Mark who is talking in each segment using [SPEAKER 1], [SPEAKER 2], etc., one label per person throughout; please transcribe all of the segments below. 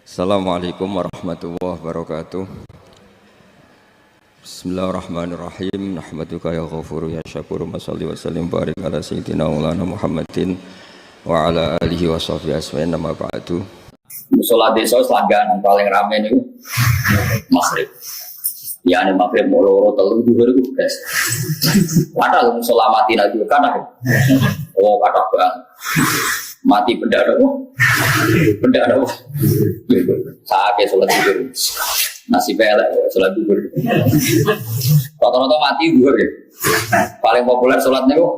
[SPEAKER 1] Assalamualaikum warahmatullahi wabarakatuh. Bismillahirrahmanirrahim. Nahmaduka ya ghafuru ya syakuru. Mashalli wa sallim barik ala sayyidina maulana Muhammadin wa ala alihi wa sahbihi asma'in nama ba'du.
[SPEAKER 2] Musola desa selangganan paling rame nih maghrib. Ya nih maghrib mau loro telu dhuwur iku guys. Padahal musola mati lagi kan. Oh kata bang. Mati benda ada kok. Benda ada kok. Saake salat zuhur. Nasi pelek salat zuhur. Rata-rata mati zuhur ya. Paling populer salatnya kok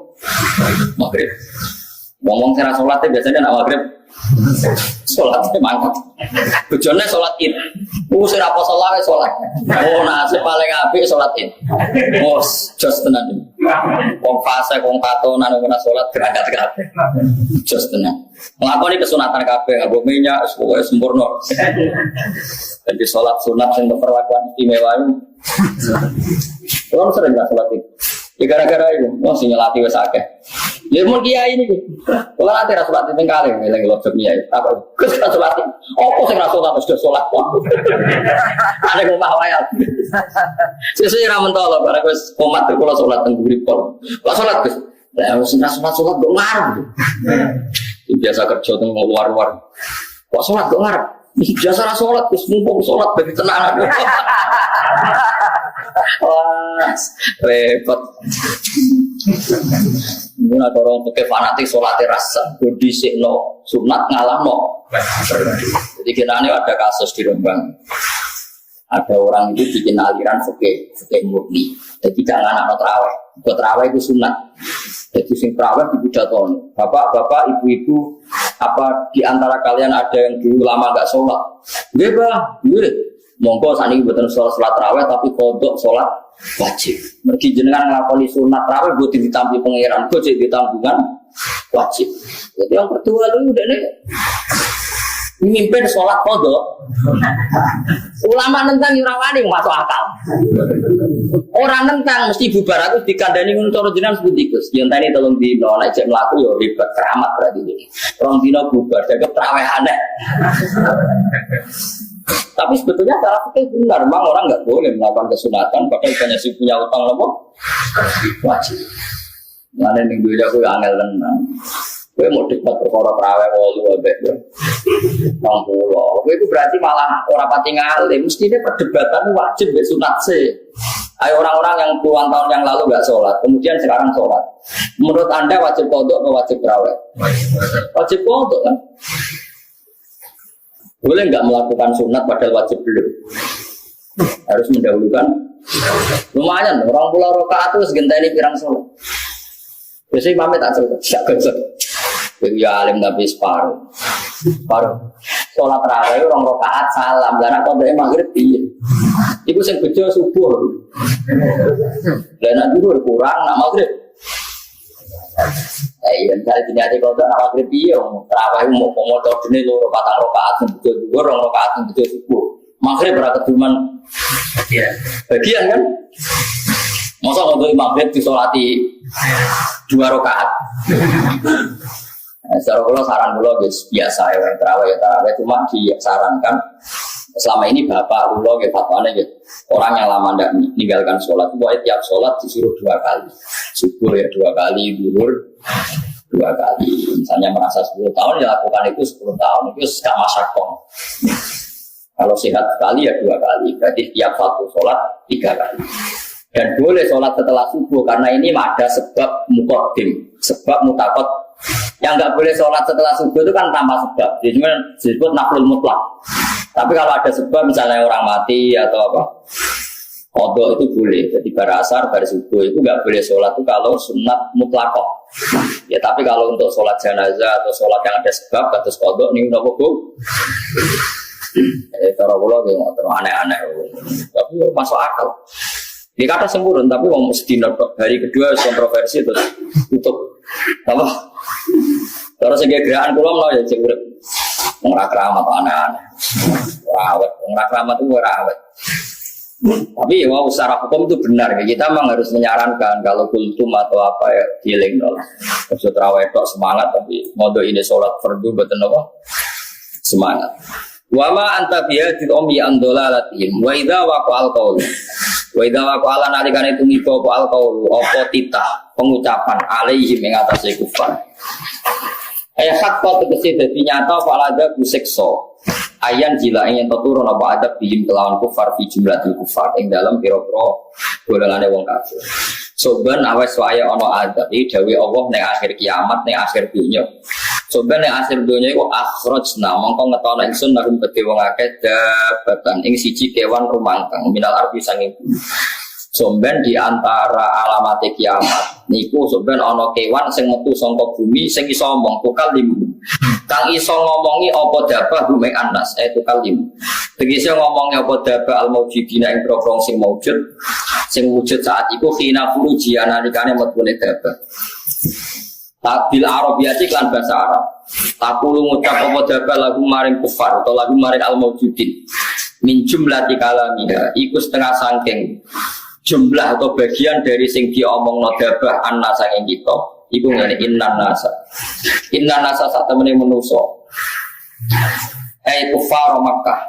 [SPEAKER 2] maghrib. Ngomong cara salatnya biasanya nak maghrib. Salatnya mangkat. Bojone salat Id. Sing apa salat. Oh nasib paling apik salat Id. Bos, jos tenan. Wong fase wong katonan ora salat gerakat kabeh. Jos tenan. Nglakoni kesunatan kabeh, nggo minyak pokoke sempurna. Jadi salat sunat sing perlakuan istimewa itu. Orang sering enggak salat Id. Ya gara-gara itu, sing nyelati wis akeh. Ya mun kiai niki. Kula ate ra salat ping kalih ngeling lojok kiai. Apa Gus ra salat. Apa sing ra salat sudah salat. Ada ngomah wae. Sesuk ra mentolo bareng wis komat kula salat teng Gripol. Kok salat Gus? Lah wis ra salat kok ngarep. Biasa kerja teng luar-luar. Kok salat kok ngarep? Biasa ra salat wis mumpung salat bagi tenanan. Wah, repot. Mungkin ada orang pakai fanatik sholat rasa, disikno sunat ngalahno. Jadi kiranya ada kasus di Rembang. Ada orang itu bikin aliran fikih murni. Jadi jangan anak terawih. Terawih itu sunat. Jadi sing terawih dipidaton. Bapak-bapak, ibu-ibu, apa di antara kalian ada yang dulu lama enggak sholat? Nggih, Pak. Nggih. Monggo saniki mboten sholat tarawih tapi kodok sholat wajib. Mergi jenengan nglakoni sunat tarawih mbok ditampi pangeran, kok jadi ditambungan wajib. Jadi yang kedua itu udah nih mimpin sholat kodok. Ulama nentang ora wani masuk akal. Orang nentang mesti bubar aku dikandani ngono cara jenengan sepundi Gus. Yen tani tolong dino nek cek mlaku ya hebat keramat berarti iki. Rong dino bubar jaga tarawih aneh. Tapi sebetulnya cara fikih benar, memang orang nggak boleh melakukan kesunatan, padahal banyak sih punya utang apa? Wajib. Mana nih dulu aku angel tenang. Gue mau debat perkara terawih walu abek gue. Pulau. Gue itu berarti malah orang pati ngalim. Mestinya perdebatan wajib be sunat sih. Ayo orang-orang yang puluhan tahun yang lalu nggak sholat, kemudian sekarang sholat. Menurut anda wajib kodok atau wajib terawih? Wajib kodok kan? Boleh nggak melakukan sunat padahal wajib belum? Harus mendahulukan. Lumayan, orang pulau rakaat itu segenteni pirang sholat. Biasanya pamit tak sholat, tak gosok. Ya alim tapi separuh. Sholat terawih orang rakaat salam, dan aku dari maghrib iya. Ibu sing bejo subuh. Dan nak dulu kurang, nak maghrib. Iya, misalnya diniati kalau tak nak maghrib iya, terawih mau pemotor jenis loro patang rakaat betul dua orang rakaat betul subuh. Maghrib berapa keduman? Bagian kan? Masa untuk maghrib disolati 2 rakaat? Secara kalau saran dulu guys biasa ya terawih cuma disarankan selama ini bapak dulu ya fatwanya gitu. Orang yang lama tidak meninggalkan sholat, boleh tiap sholat disuruh 2 kali. Subuh ya 2 kali, zuhur 2 kali. Misalnya merasa 10 tahun, ya lakukan itu 10 tahun. Itu sudah masyarakat. Kalau sehat sekali ya 2 kali. Berarti tiap satu sholat 3 kali. Dan boleh sholat setelah subuh, karena ini ada sebab muqaddim, sebab mutakot. Yang nggak boleh sholat setelah subuh itu kan tanpa sebab. Jadi disebut naflul mutlak. Tapi kalau ada sebab misalnya orang mati atau apa, kodok itu boleh. Jadi barasar, bar subuh itu nggak boleh sholat itu kalau sunat mutlakoh. Ya tapi kalau untuk sholat jenazah atau sholat yang ada sebab kados kodok ini udah cukup. Cara pulau kayak terus aneh-aneh. Tapi masuk akal. Dia kata sempurna tapi mau mesti notok. Hari kedua kontroversi terus tutup. Apa? Terus segi gerakan pulau mau ya cek urip. Ngerak keramat aneh-aneh. Rawat, ngerak keramat itu rawat. Tapi wow, secara hukum itu benar. Kita memang harus menyarankan kalau kultum atau apa ya healing lah. Maksud terawih tok semangat tapi mode ini sholat fardu betul apa? Semangat. Wa ma anta bihadil ummi an dalalatihim wa idza waqa'al qaul. Wa idza waqa'ala nalikane tumiba apa qaul apa titah pengucapan alaihim ing atase kufar. Hakka tegese dadi nyata falada kusiksa. Ayan jila ing turun apa adab bihim kelawan kufar fi jumlatil kufar ing dalam pira-pira golongane wong kafir. Soban awes wae ana adab iki dawuh Allah ning akhir kiamat ning akhir dunya. Soban ning akhir dunya iku akhrajna mongko ngetono ingsun narum kedhe wong akeh dabatan ing siji kewan rumangkang minal ardi sanging. Somben di antara alamat kiamat niku somben ana kewan sing metu saka bumi sing iso ngomong tukal limu. Kang iso ngomongi apa dabah bumi anas tukal limu. Tegese ngomongi apa dabah al maujidina ing prong sing maujud sing wujud saat iku khina furuji analikane metune dabah. Tabil Arabiyati lan bahasa Arab. Takulu ngucap apa dabah lagu maring kufar atau lagu maring al maujudin. Min jumlati kalamiha iku setengah sangking jumlah atau bagian dari sing diomongno dabah annasa ing kita iku ngene innan nasa sak temene manusa kufar Makkah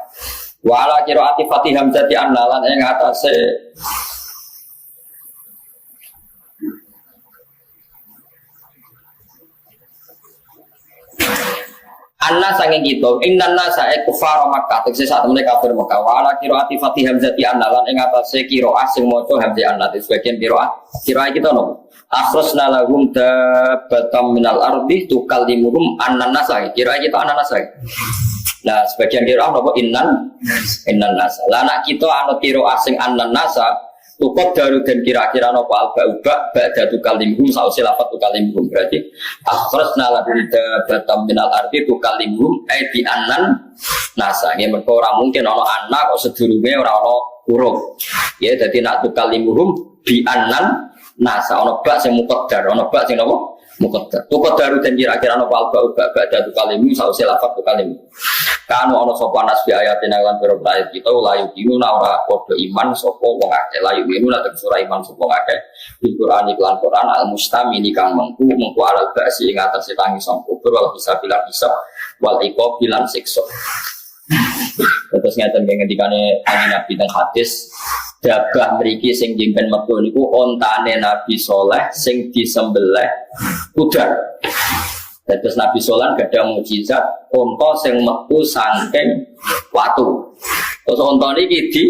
[SPEAKER 2] wa ala qiraati Fatih Hamzati annalan ing atase Anna sanging kita, innan nasa kufar Makkah, tegese sak temene kafir Makkah. Wa ala qiraati Fatih Hamzati annalan ing atase qiraah sing maca hamzah annat sebagian qiraah kita nopo. Akhrajna lahum dabatam minal ardi tukallimuhum annan nasa. Qiraah kita annan nasa. Nah, sebagian qiraah nopo innan nasa. Lah nek kita anut qiraah sing annan nasa tukot daru dan kira-kira nopo alba ba'da tukalimhum sausi lapat tukalimhum berarti akhrajna lahum dabatam minal ardi tukalimhum di annan nasa. Ya mergo ora mungkin ana anak kok sedurunge ora ana huruf. Ya dadi nak tukalimhum bi annan nasa ana bak sing muqaddar ana bak sing nopo muqaddar. Tukot daru dan kira-kira nopo alba ba'da tukalimhum sausi lapat tukalimhum. Kanu ana sapa nasbi ayatin lan pira ayat kita layu dinu ora padha iman sapa wong akeh layu dinu lan sura iman sapa akeh bil Qur'an iklan Qur'an al mustamili kang mengku alal ba'si ing atase tangi sang kubur wal bisa wal iqab bilan siksa. Terus ngeten ngendikane Nabi teng hadis dabah mriki sing jemben metu niku ontane Nabi saleh sing disembelih udar. Terus Nabi Solan gak ada mukjizat, onto sing metu saking watu. Terus onto ini di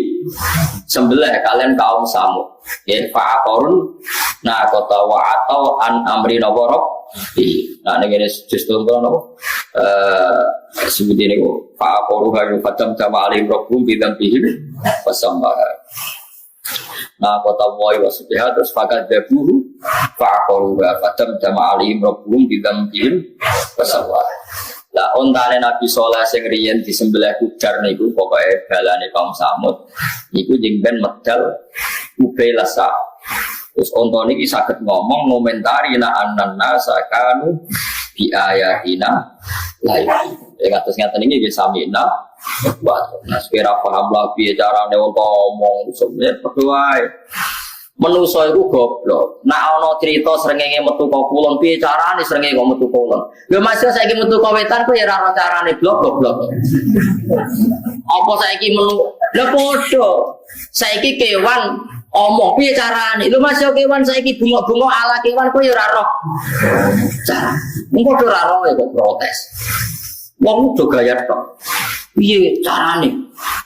[SPEAKER 2] sembelih kalian kaum Samud. Ya fa'akorun, nah kota wa'atau an amri nawarok. Nah ini justru nopo. Seperti ini fa'akoru hayu fatam sama alim rokum bidang bihim pasambah. Nah kota woi wasbiha terus fakat dabuhu fa'aqaru wa fatam jama alim rabbum bidambihim wasawwa. Lah ontane Nabi saleh sing riyen disembelih udar niku pokoke balane kaum Samud niku jengben medal ubelasa. Terus onto niki saged ngomong ngomentari na annan nasakanu bi ayatina lain. Ngatus ngaten iki nggih samina nah sepira paham lagi carane ngomong sebenarnya berdoa manusa iku goblok nek ana crita srengenge metu ka kulon piye carane srengenge kok metu kulon lho Mas saiki metu ka wetan ku ya ora ana carane goblok apa saiki menu lho padha saiki kewan omong piye carane lho Mas kewan saiki bunga-bunga ala kewan ku ya ora roh cara mung padha ora roh kok protes wong udah gaya tok piye carane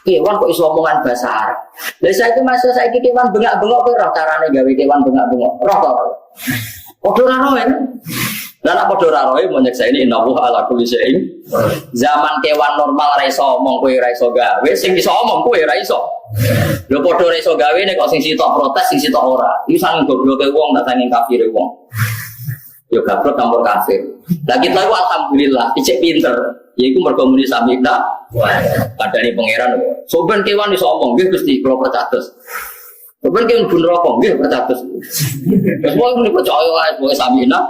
[SPEAKER 2] kewan kok iso omongan bahasa Arab. Lah saiki masa saiki kewan bengak-bengok kowe roh carane gawe kewan bengak-bengok. Roh to. Padha ora roh ya. Lah nek padha ora roh e menyeksa ini innahu ala kulli syai'in. Zaman kewan normal ora iso omong kowe ora iso gawe, sing iso omong kowe ora iso. Lho padha ora iso gawe nek kok sing sitok protes sing sitok ora. Iki saking gobloke wong tak saking kafire wong. Yo gablok campur kafir. Lah kita ku alhamdulillah ijek pinter. Yaiku mergo muni samina kadane pangeran. Soben kewan iso omong nggih Gusti kula percados. Soben kewan bun rokok nggih percados. Wes wong niku percaya wae pokoke samina.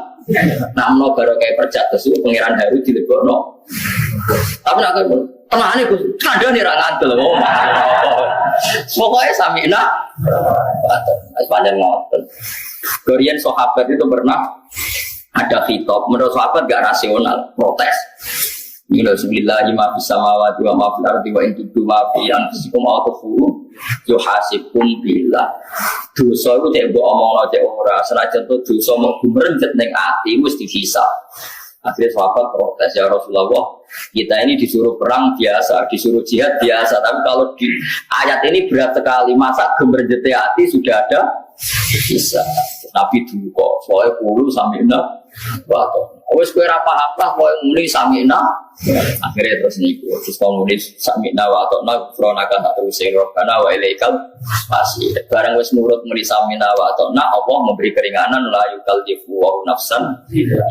[SPEAKER 2] Namno barokah percados iku pangeran haru dilebokno. Tapi nek tenane Gus, kandhane ra ngandel wong. Pokoke samina. Wis pancen ngoten. Korean sahabat itu pernah ada khitab, menurut sahabat gak rasional, protes. Bismillah ma fis samawati wa ma fil ardi wa in tubdu ma fi anfusikum aw tukhfu yuhasibkum billah. Dosa iku cek mbok omongno cek ora, senajan to dosa mung gumrenjet ning ati wis dihisab. Akhirnya sahabat protes, ya Rasulullah, kita ini disuruh perang biasa, disuruh jihad biasa, tapi kalau di ayat ini berat sekali, masa gemerjete hati sudah ada bisa. Nabi dulu kok, soalnya puluh samina, wato. Wes kue paham lah, kue muni samina. Akhirnya terus niku, terus muni samina wato. Nah, kronakan satu sirok karena wa ilaikal masih. Barang wes nurut muni samina wato. Nah, Allah memberi keringanan lah yukal jifu wa nafsan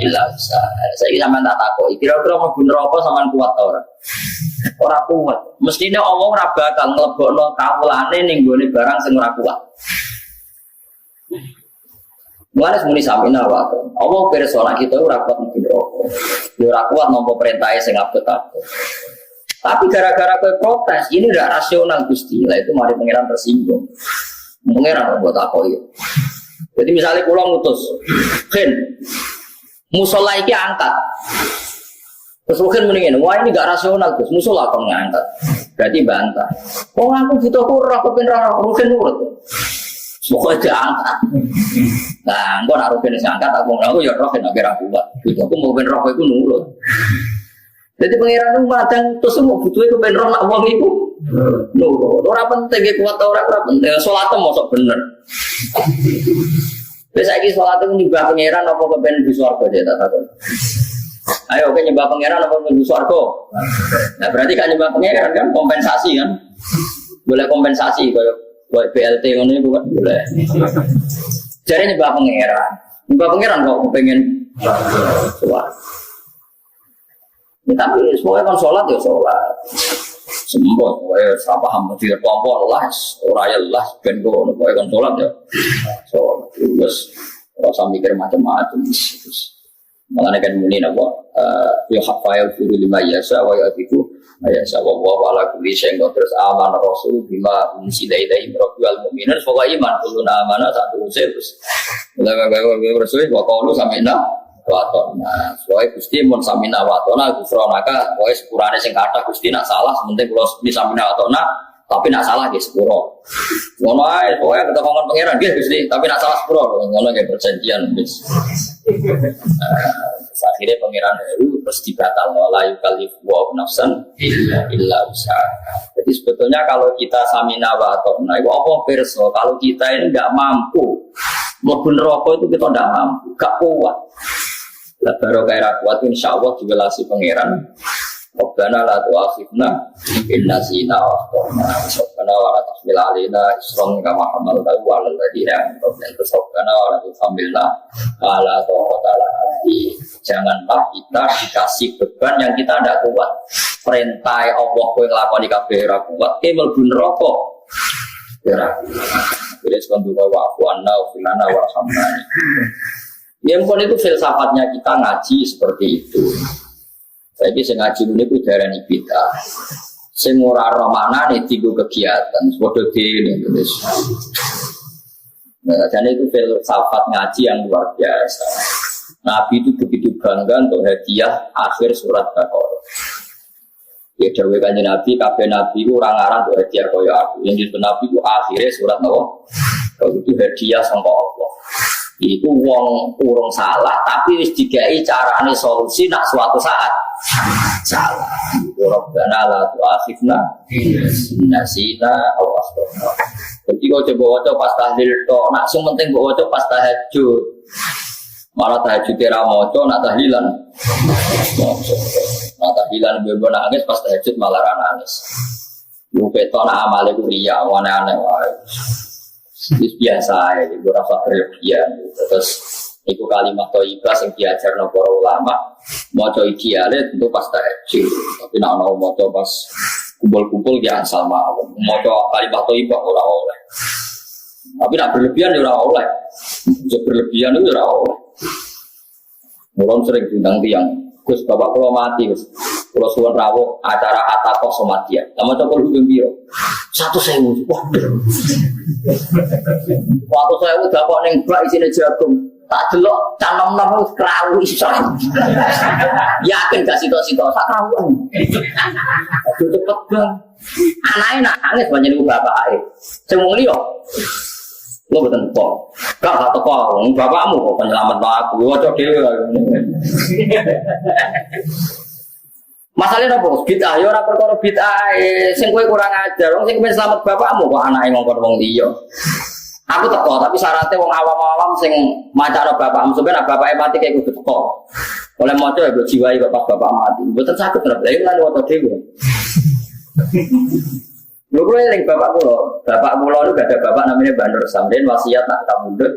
[SPEAKER 2] illa sa. Saya sama tak takoi. Kira-kira mau bener apa sama kuat orang. Orang kuat. Mestinya Allah ora bakal nglebokno kawulane ning gone barang sing ora kuat. Mulane muni samina wae. Allah persona kita ora kuat mungkin rokok. Ora kuat nampa perintahe sing abot-abot. Tapi gara-gara kowe protes, ini ndak rasional Gusti. Lah itu mari pangeran tersinggung. Pangeran buat apa ya? Jadi misalnya kula ngutus, "Ken, musala iki angkat." Terus mungkin mendingin, wah ini gak rasional Gus, musala kok ngangkat. Berarti bantah. Oh aku butuh kurang, aku pengen rara, mungkin nurut. Pokoknya diangkat. Nah, engkau nak rugen diangkat, aku ya roh nak kira kuat. Itu aku mau roh itu nurut. Jadi pangeran itu madang terus mau butuh itu roh nak wong itu nurut. Orang penting kuat orang penting. Sholatnya masuk bener. Biasa lagi sholatnya nyembah pangeran apa kepen di surga dia tak tahu. Ayo oke nyembah pangeran apa di surga. Nah berarti kan nyembah pangeran kan kompensasi kan. Boleh kompensasi kayak buat BLT ngono itu kan boleh. Jadi nyembah pangeran kok pengen sholat. Ya, tapi semuanya kan sholat ya sholat. Sembah, saya paham tidak kompor lah, orangnya lah, ben go, kan sholat ya. Sholat terus rasa mikir macam-macam. Malah kan muni napa ya hafal firu lima yasa wa yatiku ayasa wa wa ala kulli syai'in terus aman rasul bima unsila ilaihi rabbul mu'minin fa iman kulun amana satu terus mulai rasul wa qaulu samina wa ta'na soe Gusti mun samina wa ta'na gufronaka wae sepurane sing kathah Gusti nak salah penting kula samina wa ta'na tapi nak salah nggih sepuro ngono ae pokoke ketokongan pangeran nggih Gusti tapi nak salah sepuro ngono nggih perjanjian wis. Akhirnya pangeran Heru terus dibatal la yukallifu wa nafsan illa usaha. Jadi sebetulnya kalau kita samina wa ta'na itu apa perso kalau kita ini enggak mampu mlebu neraka itu kita enggak mampu, enggak kuat. Lah baru kaya kuat insyaallah diwelasi pangeran. Rabbana la tu'akhidna in nasina wa akhtana. Rabbana wa la tahmil 'alaina isran kama hamaltahu 'alal ladzina min qablina. Rabbana wa la tuhammilna ma la taqata lana. Janganlah kita dikasih beban yang kita tidak kuat. Perintah Allah kowe nglakoni kabeh ora kuat, ke mlebu neraka. Ora. Wis kondu wa afwana wa filana wa rahmana. Yang pun itu filsafatnya kita ngaji seperti itu. Saya bisa ngaji ini ku darani bid'ah. Sing ora romanane dienggo kegiatan, padha dene terus. Nah, jadi itu filsafat ngaji yang luar biasa. Nabi itu begitu bangga untuk hadiah akhir surat Baqarah. Ya dawuh kanjeng Nabi, kabeh nabi itu orang arah untuk hadiah kaya aku. Yang disebut Nabi itu akhirnya surat Nawa. Kalau itu hadiah sangka Allah. Itu wong urung salah tapi wis digawe carane solusi nak suatu saat salah. Rabbana la tu'akhidna in nasina aw akhtana. Jadi kok coba waca pas tahlil tok, nak sing penting kok waca pas tahajud. Malah tahajud ora maca nak tahlilan. Nak tahlilan bebo nangis pas tahajud malah ra nangis. Lu keton amale ku riya aneh-aneh wae. Biasa ya, gue rasa berlebihan. Terus itu kalimat thayyibah yang diajarno para ulama, maca ideale tentu pas tahajud. Tapi nek ana maca pas kumpul-kumpul ya asal mawon. Maca kalimat thayyibah ora oleh. Tapi nek berlebihan ya ora oleh. Berlebihan itu ora oleh. Mulai sering diundang tiang, Gus bapak kalau mati, Gus, kalau suwon rawuh acara atakoh somatia, sama cokol hukum biru, 1.000, waduh, waktu saya udah kok neng bak isinya jagung, tak delok canom-nom krawu iso. Yakin gak sitok-sitok sak krawuan. Aduh cepet bang. Anake nak nangis banyak bapake. Sing wong liya. Lo boten kok. Gak teko bapakmu kok penyelamat aku. Ojo dhewe. Masalahnya apa? Bid'ah ya ora perkara bid'ah sing kowe kurang ajar. Wong sing pengen selamat bapakmu kok anake ngongkon wong liya. Aku teko tapi syaratnya wong awam-awam sing macane bapakmu sampeyan bapake mati kayak kudu teko. Oleh maca ya jiwai bapak mati. Mboten saged lha lan waca dhewe. Lho kowe eling bapak kula niku gak ada bapak namanya Mbah Nur Samden wasiat nak kamundhut.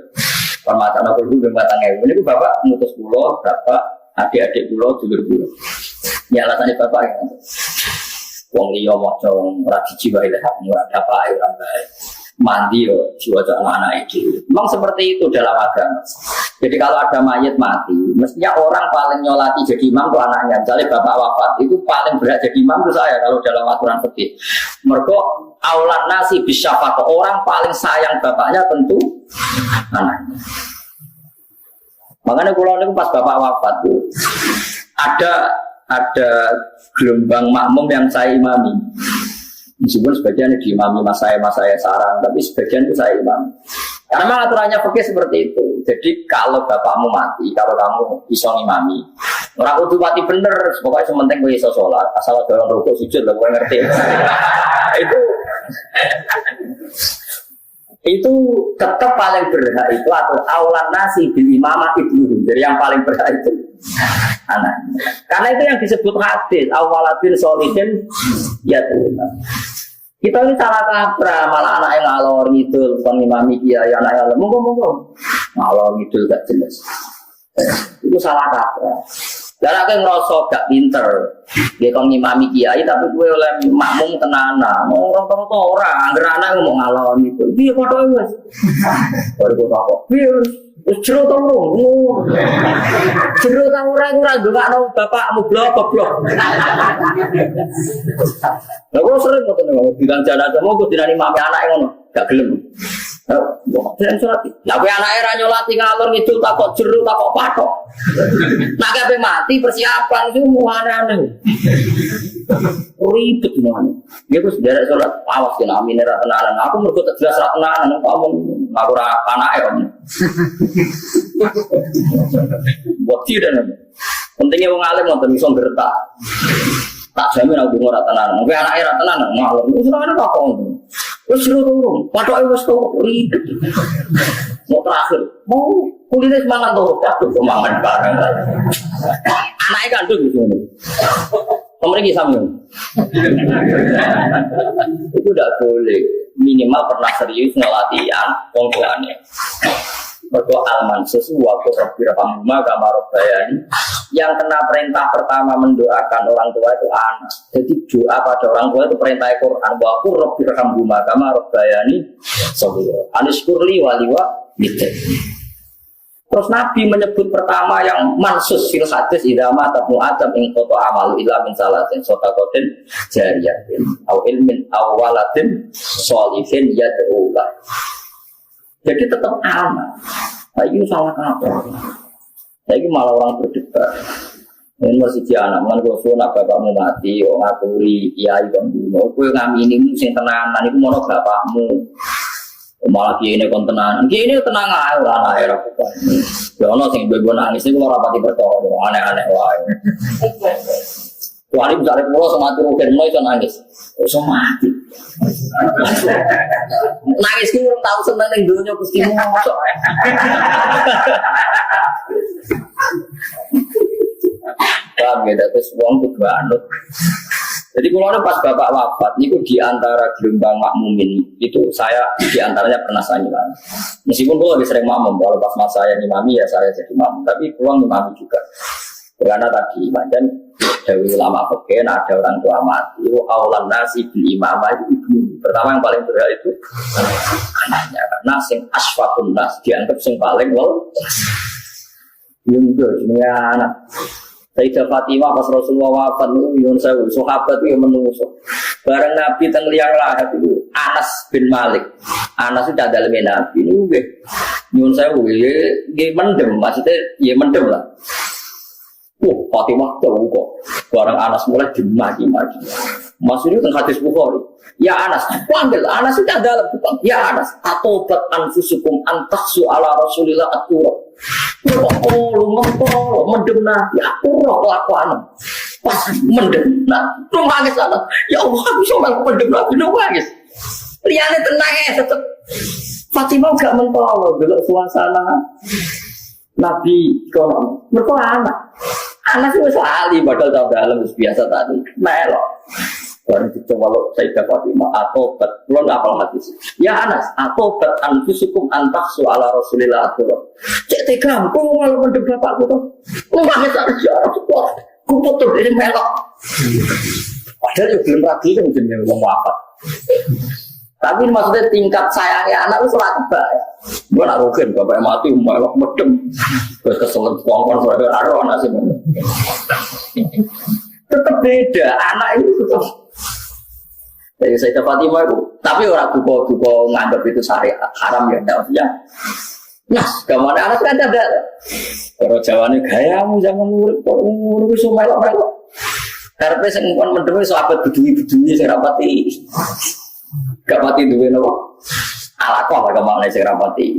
[SPEAKER 2] Permatan aku dulu batang ewu. Niku bapak mutus kula, bapak adik-adik kula, dulur kula. Ya alasannya bapak ya. Wong liya maca ora dijiwai lek ora bapake ora bae. Mandi yo diwaca anak itu. Memang seperti itu dalam agama. Jadi kalau ada mayit mati, mestinya orang paling nyolati jadi imam itu anaknya. Misalnya bapak wafat, itu paling berat jadi imam itu saya kalau dalam aturan fikih. Mergo aulan nasi bisyafaqah, orang paling sayang bapaknya tentu anaknya. Makanya kalau ini pas bapak wafat tuh ada gelombang makmum yang saya imami. Meskipun sebagian diimami mas saya sarang, tapi sebagian itu saya imam. Karena memang aturannya fikih seperti itu. Jadi kalau bapakmu mati, kalau kamu bisa ngimami, orang kudu mati bener. Pokoknya sementing kowe iso sholat, asal ada orang rukuk sujud lah kowe ngerti. itu tetap paling berhak itu atau aulan nasi bil imamah ibnu. Jadi yang paling berhak itu anaknya. Karena itu yang disebut hadis awalabil solihin ya Tuhan. Kita ini salah kaprah, malah anak yang ngalor ngidul, bukan imami kiai anak yang monggo ngalor ngidul gak jelas. Itu salah kaprah. Dan aku ngerasa gak pinter, dia kan ngimami kiai tapi gue oleh makmum tenanan, mau rata-rata orang, anggar anak ngomong ngalor ngidul, dia fotoin mas. Baru gue takut, jero tau rung. Jero tau ora ndongakno bapakmu blok. Lah kok sering ngoten bilang jenazah mau kok dinani mami anake ngono, gak gelem. Jangan sholat. Lah kowe anake ra nyolati ngalor ngidul takok jero takok patok. Nek kabeh mati persiapan itu aneh-aneh. Ribet semuanya. Dia terus derek sholat awas kena amin ra tenanan. Aku mergo tak jelas ra tenanan kamu aku ora anake kamu. Buat tidak. Pentingnya wong alim ngoten iso gertak. Tak jamin aku ora tenanan. Kowe anake ra tenanan ngalor. Wis ora ana kok. Wis jero turun. Patoke wis turun ribet. Mau terakhir. Mau kulitnya semangat tuh. Aduh semangat bareng. Anaknya kandung gitu. Pemerintah sama. Itu tidak boleh. Minimal pernah serius ngelatihan pengtuannya. Berdoa al-mansus waktu Rabbi Rahimah Kamar Bayani yang kena perintah pertama mendoakan orang tua itu anak. Jadi doa pada orang tua itu perintah Quran. Waktu Rabbi Rahimah Kamar Bayani Anishkurli waliwa gitu. Terus Nabi menyebut pertama yang mansus fil hadis idama tabnu adam ing foto amal ila min salatin sotakotin jariyatin au ilmin awalatin sholihin yad'ulah. Jadi tetap anak. Nah ini salah apa? Jadi malah orang berdebat. Ini masih di anak, mana kalau sudah bapakmu mati, orang ngakuri, kiai kamu, mau kue ngamini musim tenanan, itu mau bapakmu. Malah kiai ini kon tenanan, kiai ini tenang aja, orang air aku kan. Ya orang sing ibu nangis itu orang rapati bertolak, aneh-aneh wae. Wali misalnya pulau sama tuh mungkin mau itu nangis, mati. Nangis itu orang tahu senang yang dulunya pasti ngosok. Paham ya, terus uang itu banget. Jadi kalau pas bapak wafat, itu diantara gelombang makmumin itu saya diantaranya pernah saya imam. Meskipun kalau lebih sering makmum, kalau pas masa saya imami ya saya jadi makmum, tapi pulang imami juga. Karena tadi macam dari ulama fikih ada orang tua mati, itu aulan nasi bil imamah itu ibu. Pertama yang paling berat itu anaknya, karena sing asfaqun nas dianggap sing paling yang jenisnya anak. Sayyidah Fatimah pas Rasulullah wafat itu yang saya sahabat itu yang menungso. Bareng Nabi teng liang lahat itu Anas bin Malik. Anas itu dalam Nabi itu Nyun sewu ya mendem maksudnya ya mendem lah. Fatimah tahu kok. Barang Anas mulai dimaki-maki. Maksudnya kan hadis Bukhari. Ya Anas, panggil Anas itu adalah bukan. Ya Anas, atobat anfusukum antahsu ala Rasulillah aturah. Lu mendem nabi aturah kelakuan. Pas mendem nabi, lu nangis sana. Ya Allah, aku sama mendem nabi, lu nangis. Liane tenang ya, tetap. Fatimah gak mentol, belok suasana. Nabi kalau mereka anak itu sekali padahal tahu dalam biasa tadi melok baru dicoba lo saya dapat lima atau belum apal hadis ya Anas atau anfusukum antaksu ala Rasulillah atau cek tegam kau malah mendem bapakku tuh lu banget aja aku betul ini melok padahal belum lagi kan jenis ngomong apa. Tapi maksudnya tingkat sayangnya anak itu selalu baik. Gue nak rugen, bapak yang mati, melok medem. Terus keselet kongkong, soalnya ada anak sih. Tetap beda, anak itu tetap. Jadi saya Fatimah itu, tapi orang buka nganggap itu syariat haram ya, enggak maksudnya. Nas, kemana anak kan ada. Kalau jawabannya gayamu jangan urip semua melok. Karena saya ngomong medem, sahabat bedui saya rapati. Gak mati duwe nopo alakoh gak mau saya rapati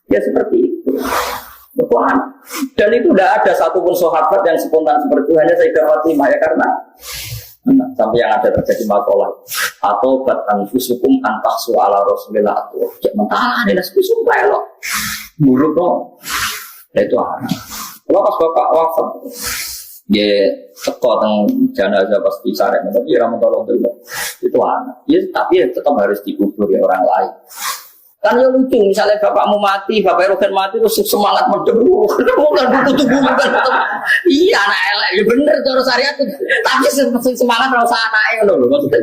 [SPEAKER 2] ya seperti itu Tuhan dan itu tidak ada satupun sahabat yang spontan seperti itu hanya saya rapati ya karena sampai yang ada terjadi masalah atau batan fusukum antaksu ala Rasulillah atau ya mentah ada fusuk pelok buruk loh itu anak kalau pas bapak wafat dia teko teng jenazah pas dicari tapi ra mentolo itu anak ya tapi tetap harus dikubur ya orang lain kan ya lucu misalnya bapakmu mati bapak Rogen mati terus semangat medem bukan buku kan iya anak elek ya bener terus syariat tapi semangat ora usah anake ngono lho maksudnya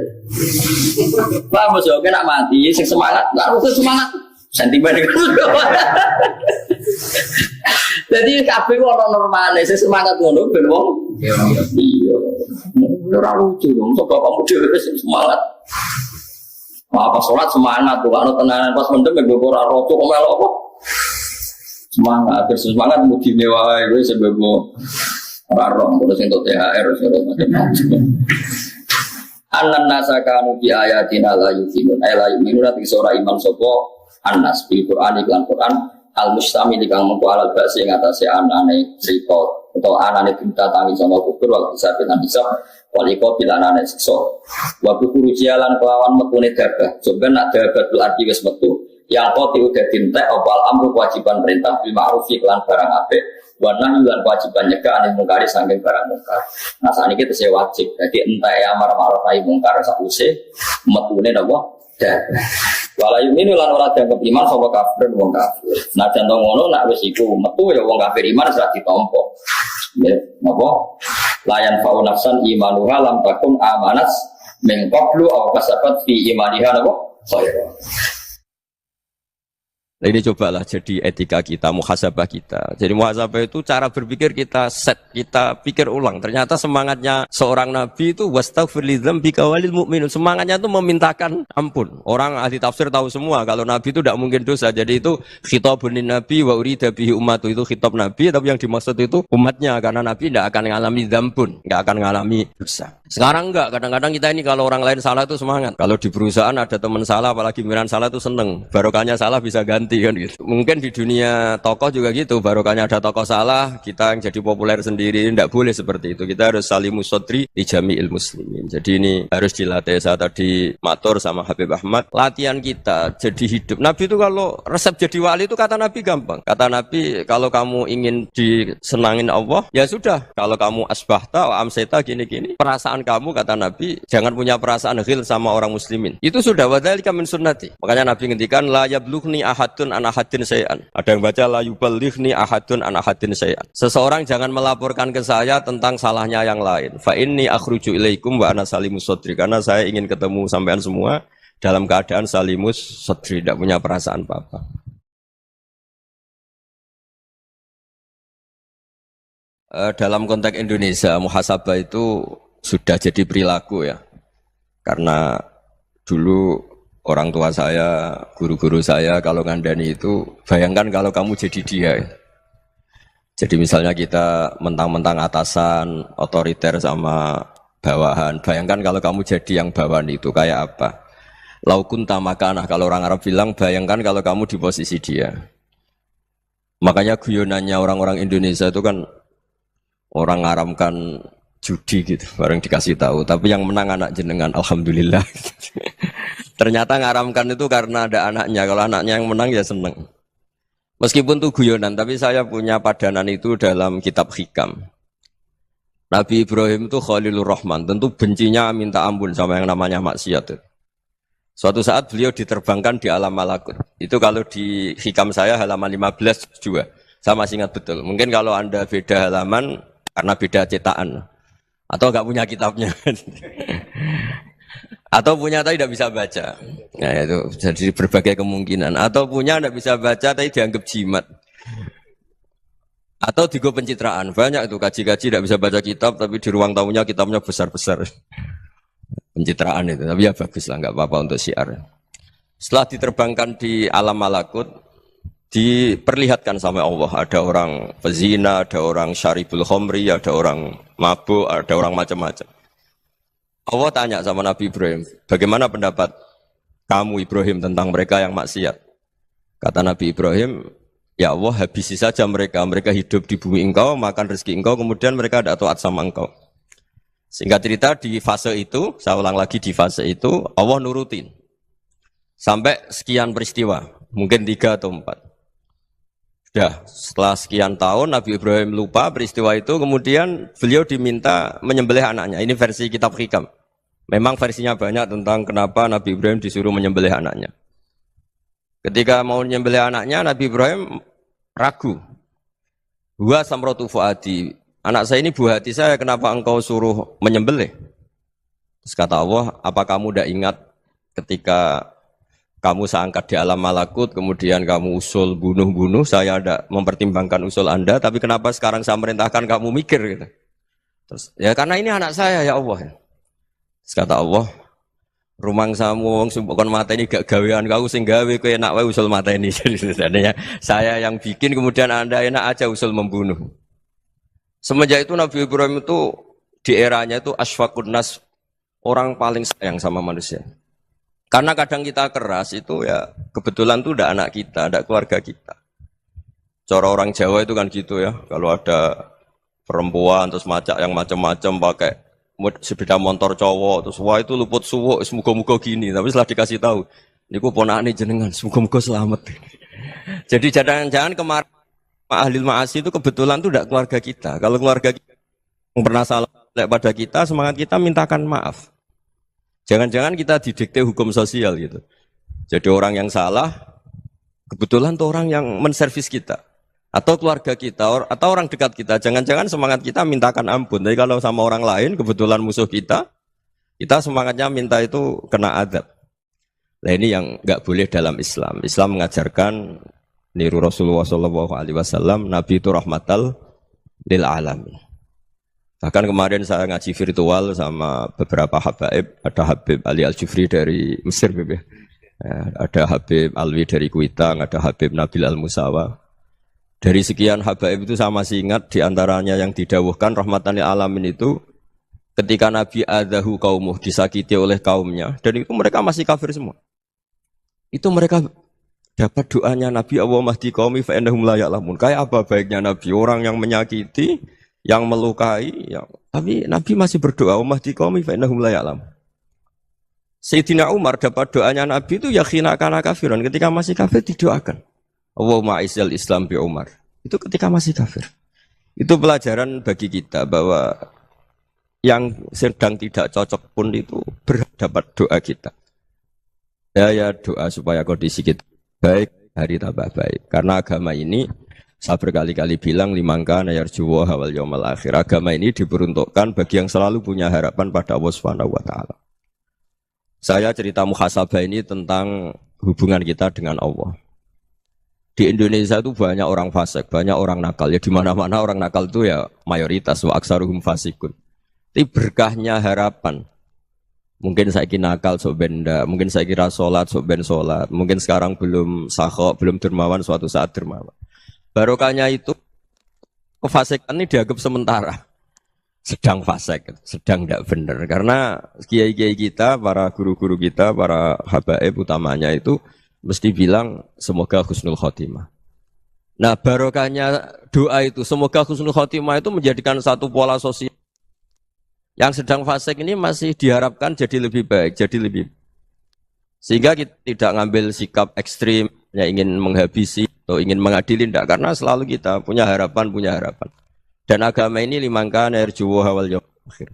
[SPEAKER 2] Pak Bos yo nak mati sing semangat lah semangat sentimen jadi kabeh ono normale sing semangat ngono ben wong iya ora lucu dong so bapakmu dhewe semangat apa sholat semangat tuh kalau tenanan pas mendem gue ora roto kok melok apa semangat terus semangat mudine wae gue sebab ora rom terus entuk THR macam-macam anan nasakanu bi ayatina la yu'minun la yu'minun ati ora iman sapa anas bil Qur'an iklan Qur'an al mustamil kang mengko alal basi ing atase anane cerita atau anane cerita tangi sama kubur wal bisa dengan bisa waliko bilanane siksa wa kubur jalan kelawan metune dabah coba nak dabah berarti wis metu yang koti udah dintek opal amru kewajiban perintah bil ma'ruf iklan barang apik wa nahi lan kewajiban nyegah anil mungkari saking barang mungkar nah saniki tesih wajib dadi entek amar ma'ruf nahi mungkar sakuse metune napa dabah wala yu'minu lan ora dianggap iman sapa kafir wong kafir nah contoh ngono nak wis iku metu ya wong kafir iman ora ditampa ya napa layan fa'u nafsan imanuha lam takun amanas min qablu aw kasabat fi imaniha napa khairan.
[SPEAKER 1] Nah ini cobalah jadi etika kita, muhasabah kita. Jadi muhasabah itu cara berpikir kita set, kita pikir ulang. Ternyata semangatnya seorang nabi itu wastaghfir lidzambika walil mu'minun. Semangatnya itu memintakan ampun. Orang ahli tafsir tahu semua kalau nabi itu tidak mungkin dosa. Jadi itu khitabun nabi wa urida bihi ummatu, itu khitab nabi tapi yang dimaksud itu umatnya karena nabi tidak akan mengalami dzambun, tidak akan mengalami dosa. Sekarang enggak, kadang-kadang kita ini kalau orang lain salah itu semangat. Kalau di perusahaan ada teman salah apalagi miran salah itu seneng. Barokahnya salah bisa ganti. Kan gitu. Mungkin di dunia tokoh juga gitu, barokahnya ada tokoh salah, kita yang jadi populer sendiri, tidak boleh seperti itu. Kita harus salimus sodri di jami'il muslimin. Jadi ini harus dilatih. Saya tadi matur sama Habib Ahmad, latihan kita jadi hidup. Nabi itu kalau resep jadi wali itu kata Nabi gampang. Kata Nabi kalau kamu ingin disenangin Allah, ya sudah. Kalau kamu asbahta wa amseta gini-gini, perasaan kamu kata Nabi jangan punya perasaan ghil sama orang muslimin. Itu sudah wadzalika min sunnati. Makanya Nabi ngendikan la yablughni ahadun an ahadin sayan. Ada yang baca la yuballighni ahadun an ahadin sayan. Seseorang jangan melaporkan ke saya tentang salahnya yang lain. Fa inni akhruju ilaikum wa ana salimus sodri. Karena saya ingin ketemu sampean semua dalam keadaan salimus sodri, tidak punya perasaan apa-apa. Dalam konteks Indonesia, muhasabah itu sudah jadi perilaku ya. Karena dulu orang tua saya, guru-guru saya kalau ngandani itu, bayangkan kalau kamu jadi dia. Jadi misalnya kita mentang-mentang atasan, otoriter sama bawahan. Bayangkan kalau kamu jadi yang bawahan itu kayak apa? Laukun tamakana, kalau orang Arab bilang, bayangkan kalau kamu di posisi dia. Makanya guyonannya orang-orang Indonesia itu kan orang ngaramkan judi gitu, bareng dikasih tahu. Tapi yang menang anak jenengan, alhamdulillah. Ternyata ngaramkan itu karena ada anaknya. Kalau anaknya yang menang ya seneng. Meskipun itu guyonan, tapi saya punya padanan itu dalam kitab Hikam. Nabi Ibrahim itu Khalilur Rahman, tentu bencinya minta ampun sama yang namanya maksiat. Suatu saat beliau diterbangkan di alam malakut. Itu kalau di Hikam saya halaman 15 juga. Saya masih ingat betul. Mungkin kalau Anda beda halaman karena beda cetakan. Atau enggak punya kitabnya. Atau punya tapi tidak bisa baca. Nah itu jadi berbagai kemungkinan. Atau punya tidak bisa baca tapi dianggap jimat. Atau digo pencitraan. Banyak itu kaji-kaji tidak bisa baca kitab tapi di ruang tamunya kitabnya besar-besar. Pencitraan itu. Tapi ya bagus lah, nggak apa-apa untuk syiar. Setelah diterbangkan di alam malakut, diperlihatkan sama Allah. Ada orang pezina, ada orang syaribul khomri, ada orang mabuk, ada orang macam-macam. Allah tanya sama Nabi Ibrahim, bagaimana pendapat kamu Ibrahim tentang mereka yang maksiat? Kata Nabi Ibrahim, ya Allah habisi saja mereka. Mereka hidup di bumi engkau, makan rezeki engkau, kemudian mereka tidak taat sama engkau. Singkat cerita di fase itu, saya ulang lagi di fase itu, Allah nurutin. Sampai sekian peristiwa, mungkin 3 atau 4. Sudah, setelah sekian tahun Nabi Ibrahim lupa peristiwa itu, kemudian beliau diminta menyembelih anaknya. Ini versi kitab Hikam. Memang versinya banyak tentang kenapa Nabi Ibrahim disuruh menyembelih anaknya. Ketika mau menyembelih anaknya, Nabi Ibrahim ragu. Huwa samratu fuadi. Anak saya ini buah hati saya, kenapa engkau suruh menyembelih? Terus kata Allah, apa kamu tidak ingat ketika kamu saya angkat di alam malakut, kemudian kamu usul bunuh-bunuh, saya tidak mempertimbangkan usul Anda, tapi kenapa sekarang saya merintahkan kamu mikir? Gitu. Terus, ya karena ini anak saya ya Allah. Terus kata Allah, rumang samu wong sumpukon mata ini gak gawean kau sing gawe kowe enak wae usul mata ini. Jadi sebenarnya saya yang bikin kemudian Anda enak aja usul membunuh. Semenjak itu Nabi Ibrahim itu di eranya itu asfaqun nas, orang paling sayang sama manusia. Karena kadang kita keras itu ya kebetulan itu udah anak kita, ada keluarga kita. Cara orang Jawa itu kan gitu ya, kalau ada perempuan terus macak yang macam-macam pakai sepeda motor cowok terus wah itu luput suwuk, semoga-moga gini. Tapi setelah dikasih tahu, niku ponakane jenengan, semoga-moga selamat. Jadi jangan-jangan kemarin ahli ma'asi itu kebetulan itu tidak keluarga kita. Kalau keluarga kita yang pernah salah pada kita, semangat kita mintakan maaf. Jangan-jangan kita didikte hukum sosial gitu. Jadi orang yang salah, kebetulan itu orang yang menservis kita. Atau keluarga kita, atau orang dekat kita. Jangan-jangan semangat kita mintakan ampun. Tapi kalau sama orang lain, kebetulan musuh kita semangatnya minta itu kena adab. Nah ini yang nggak boleh dalam Islam. Islam mengajarkan niru Rasulullah SAW, Nabi itu rahmatal lil alamin. Bahkan kemarin saya ngaji virtual sama beberapa habaib, ada Habib Ali Al-Jufri dari Mesir, ya. Ada Habib Alwi dari Kuitang, ada Habib Nabil Al-Musawa. Dari sekian habaib itu saya masih ingat diantaranya yang didawuhkan rahmatan lil alamin itu ketika Nabi adahu kaumuh, disakiti oleh kaumnya, dan itu mereka masih kafir semua. Itu mereka dapat doanya Nabi Allah mahdi qaumi fa innahum la ya'lamun. Kayak apa baiknya Nabi, orang yang menyakiti, yang melukai, tapi Nabi masih berdoa mahdi qaumi fa innahum la ya'lamun. Sayyidina Umar dapat doanya Nabi itu yakhina kana kafiran, ketika masih kafir didoakan. Allahumma izzil Islam bi Umar. Itu ketika masih kafir. Itu pelajaran bagi kita bahwa yang sedang tidak cocok pun itu berdapat doa kita. Ya doa supaya kondisi kita baik, hari tambah baik. Karena agama ini, saya berkali-kali bilang, limangka nayarjuwa hawal yawmal akhir. Agama ini diperuntukkan bagi yang selalu punya harapan pada Allah Subhanahu wa Ta'ala. Saya cerita muhasabah ini tentang hubungan kita dengan Allah. Di Indonesia itu banyak orang fasik, banyak orang nakal. Ya di mana-mana orang nakal itu ya mayoritas, wa aksaruhum fasikun. Tapi berkahnya harapan Mungkin saya nakal sok benda, mungkin saya kira sholat sok ben sholat, mungkin sekarang belum sahok, belum dermawan, suatu saat dermawan. Barokahnya itu kefasikan ini dianggap sementara, sedang fasik, sedang tidak benar. Karena kiai-kiai kita, para guru-guru kita, para habaib utamanya itu mesti bilang semoga husnul khotimah. Nah barokahnya doa itu, semoga husnul khotimah itu menjadikan satu pola sosial. Yang sedang fasik ini masih diharapkan jadi lebih baik, jadi lebih. Sehingga kita tidak ngambil sikap ekstrim, ya ingin menghabisi atau ingin mengadili, tidak. Karena selalu kita punya harapan. Dan agama ini limangkan erjuwo hawal yaumil akhir.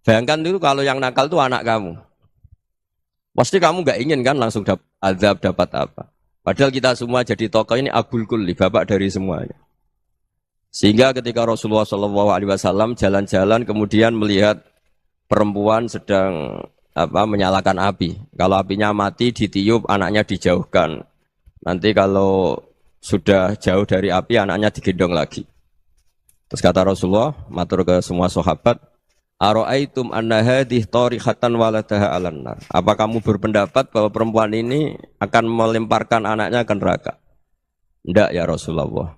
[SPEAKER 1] Bayangkan itu kalau yang nakal itu anak kamu. Pasti kamu nggak ingin kan langsung dapat azab, dapat apa. Padahal kita semua jadi tokoh ini abul kulli, bapak dari semuanya. Sehingga ketika Rasulullah SAW jalan-jalan kemudian melihat perempuan sedang menyalakan api. Kalau apinya mati ditiup, anaknya dijauhkan. Nanti kalau sudah jauh dari api, anaknya digendong lagi. Terus kata Rasulullah, matur ke semua sahabat, Aro'aitum anna hadih tarihatan waladaha alan nar. Apa kamu berpendapat bahwa perempuan ini akan melemparkan anaknya ke neraka? Tidak ya Rasulullah.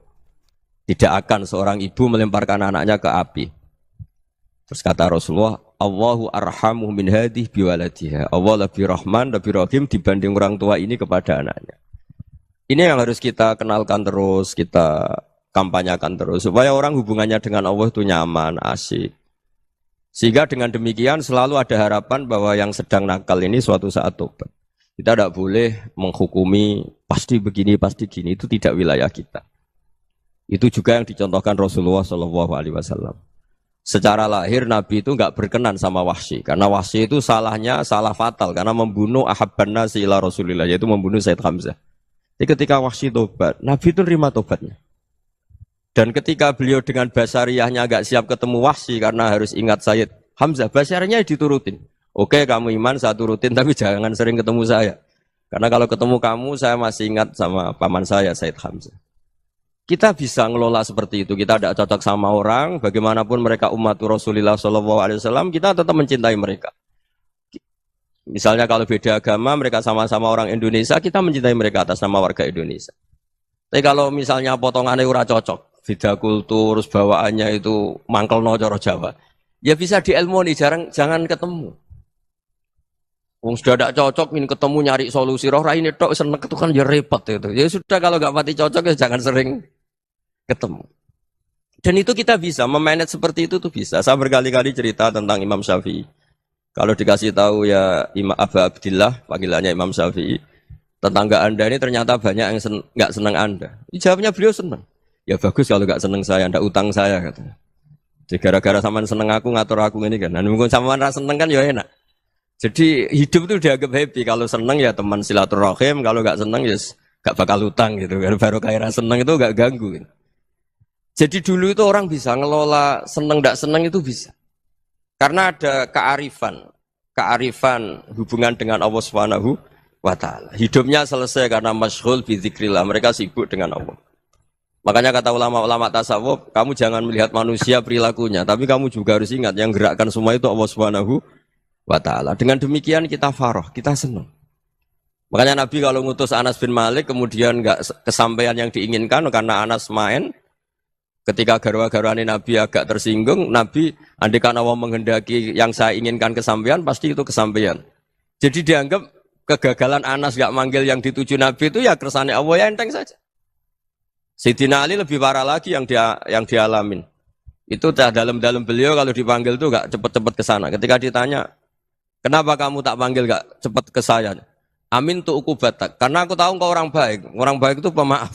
[SPEAKER 1] Tidak akan seorang ibu melemparkan anaknya ke api. Terus kata Rasulullah, Allahu arhamu min hadih biwaladiha. Allah lebih rahman, lebih rahim dibanding orang tua ini kepada anaknya. Ini yang harus kita kenalkan terus, kita kampanyakan terus. Supaya orang hubungannya dengan Allah itu nyaman, asik. Sehingga dengan demikian selalu ada harapan bahwa yang sedang nakal ini suatu saat tobat. Kita tidak boleh menghukumi pasti begini, pasti gini. Itu tidak wilayah kita. Itu juga yang dicontohkan Rasulullah SAW. Secara lahir Nabi itu nggak berkenan sama Wahsy, karena Wahsy itu salahnya salah fatal karena membunuh ahabban nasi ila Rasulillah, yaitu membunuh Said Hamzah. Jadi ketika Wahsy tobat, Nabi itu terima tobatnya. Dan ketika beliau dengan basariyahnya nggak siap ketemu Wahsy karena harus ingat Said Hamzah, basariyahnya diturutin. Oke, kamu iman saya turutin, tapi jangan sering ketemu saya. Karena kalau ketemu kamu, saya masih ingat sama paman saya Said Hamzah. Kita bisa ngelola seperti itu. Kita tidak cocok sama orang, bagaimanapun mereka umat Rasulullah SAW, kita tetap mencintai mereka. Misalnya kalau beda agama, mereka sama-sama orang Indonesia, kita mencintai mereka atas nama warga Indonesia. Tapi kalau misalnya potongannya ura cocok, beda kultur, bawaannya itu mangkel no coro Jawa, ya bisa diilmoni, jangan ketemu. Wong sudah tidak cocok, ingin ketemu nyari solusi. Roh ini tok seneng itu kan ya repot itu. Ya sudah kalau nggak pati cocok ya jangan sering ketemu. Dan itu kita bisa memanage seperti itu tuh bisa. Saya berkali-kali cerita tentang Imam Syafi'i. Kalau dikasih tahu ya Imam Aba Abdillah, panggilannya Imam Syafi'i, tetangga Anda ini ternyata banyak yang nggak senang Anda. Jawabnya beliau senang. Ya bagus kalau nggak senang saya, Anda utang saya katanya. Jadi gara-gara sampean seneng aku ngatur aku ini kan. Nah, mungkin sampean rasa seneng kan ya enak. Jadi hidup itu dianggap happy. Kalau seneng ya teman silaturahim, kalau nggak seneng ya nggak bakal utang gitu. Baru kayak seneng itu nggak ganggu. Gitu. Jadi dulu itu orang bisa ngelola seneng tidak seneng itu bisa. Karena ada kearifan hubungan dengan Allah Subhanahu wa taala. Hidupnya selesai karena masyghul bi dzikrillah, mereka sibuk dengan Allah. Makanya kata ulama-ulama tasawuf, kamu jangan melihat manusia perilakunya, tapi kamu juga harus ingat yang gerakkan semua itu Allah Subhanahu wa taala. Dengan demikian kita farah, kita senang. Makanya Nabi kalau ngutus Anas bin Malik kemudian enggak kesampaian yang diinginkan karena Anas main. Ketika garwa-garwane Nabi agak tersinggung, Nabi andaikan Allah menghendaki yang saya inginkan kesampaian, pasti itu kesampaian. Jadi dianggap kegagalan Anas gak manggil yang dituju Nabi itu ya kersane Allah ya enteng saja. Sayyidina Ali lebih parah lagi yang dialamin. Itu dalam beliau kalau dipanggil itu gak cepet-cepet ke sana. Ketika ditanya, kenapa kamu tak panggil gak cepet ke saya? Amin tu ukubatak. Karena aku tahu engkau orang baik. Orang baik itu pemaaf.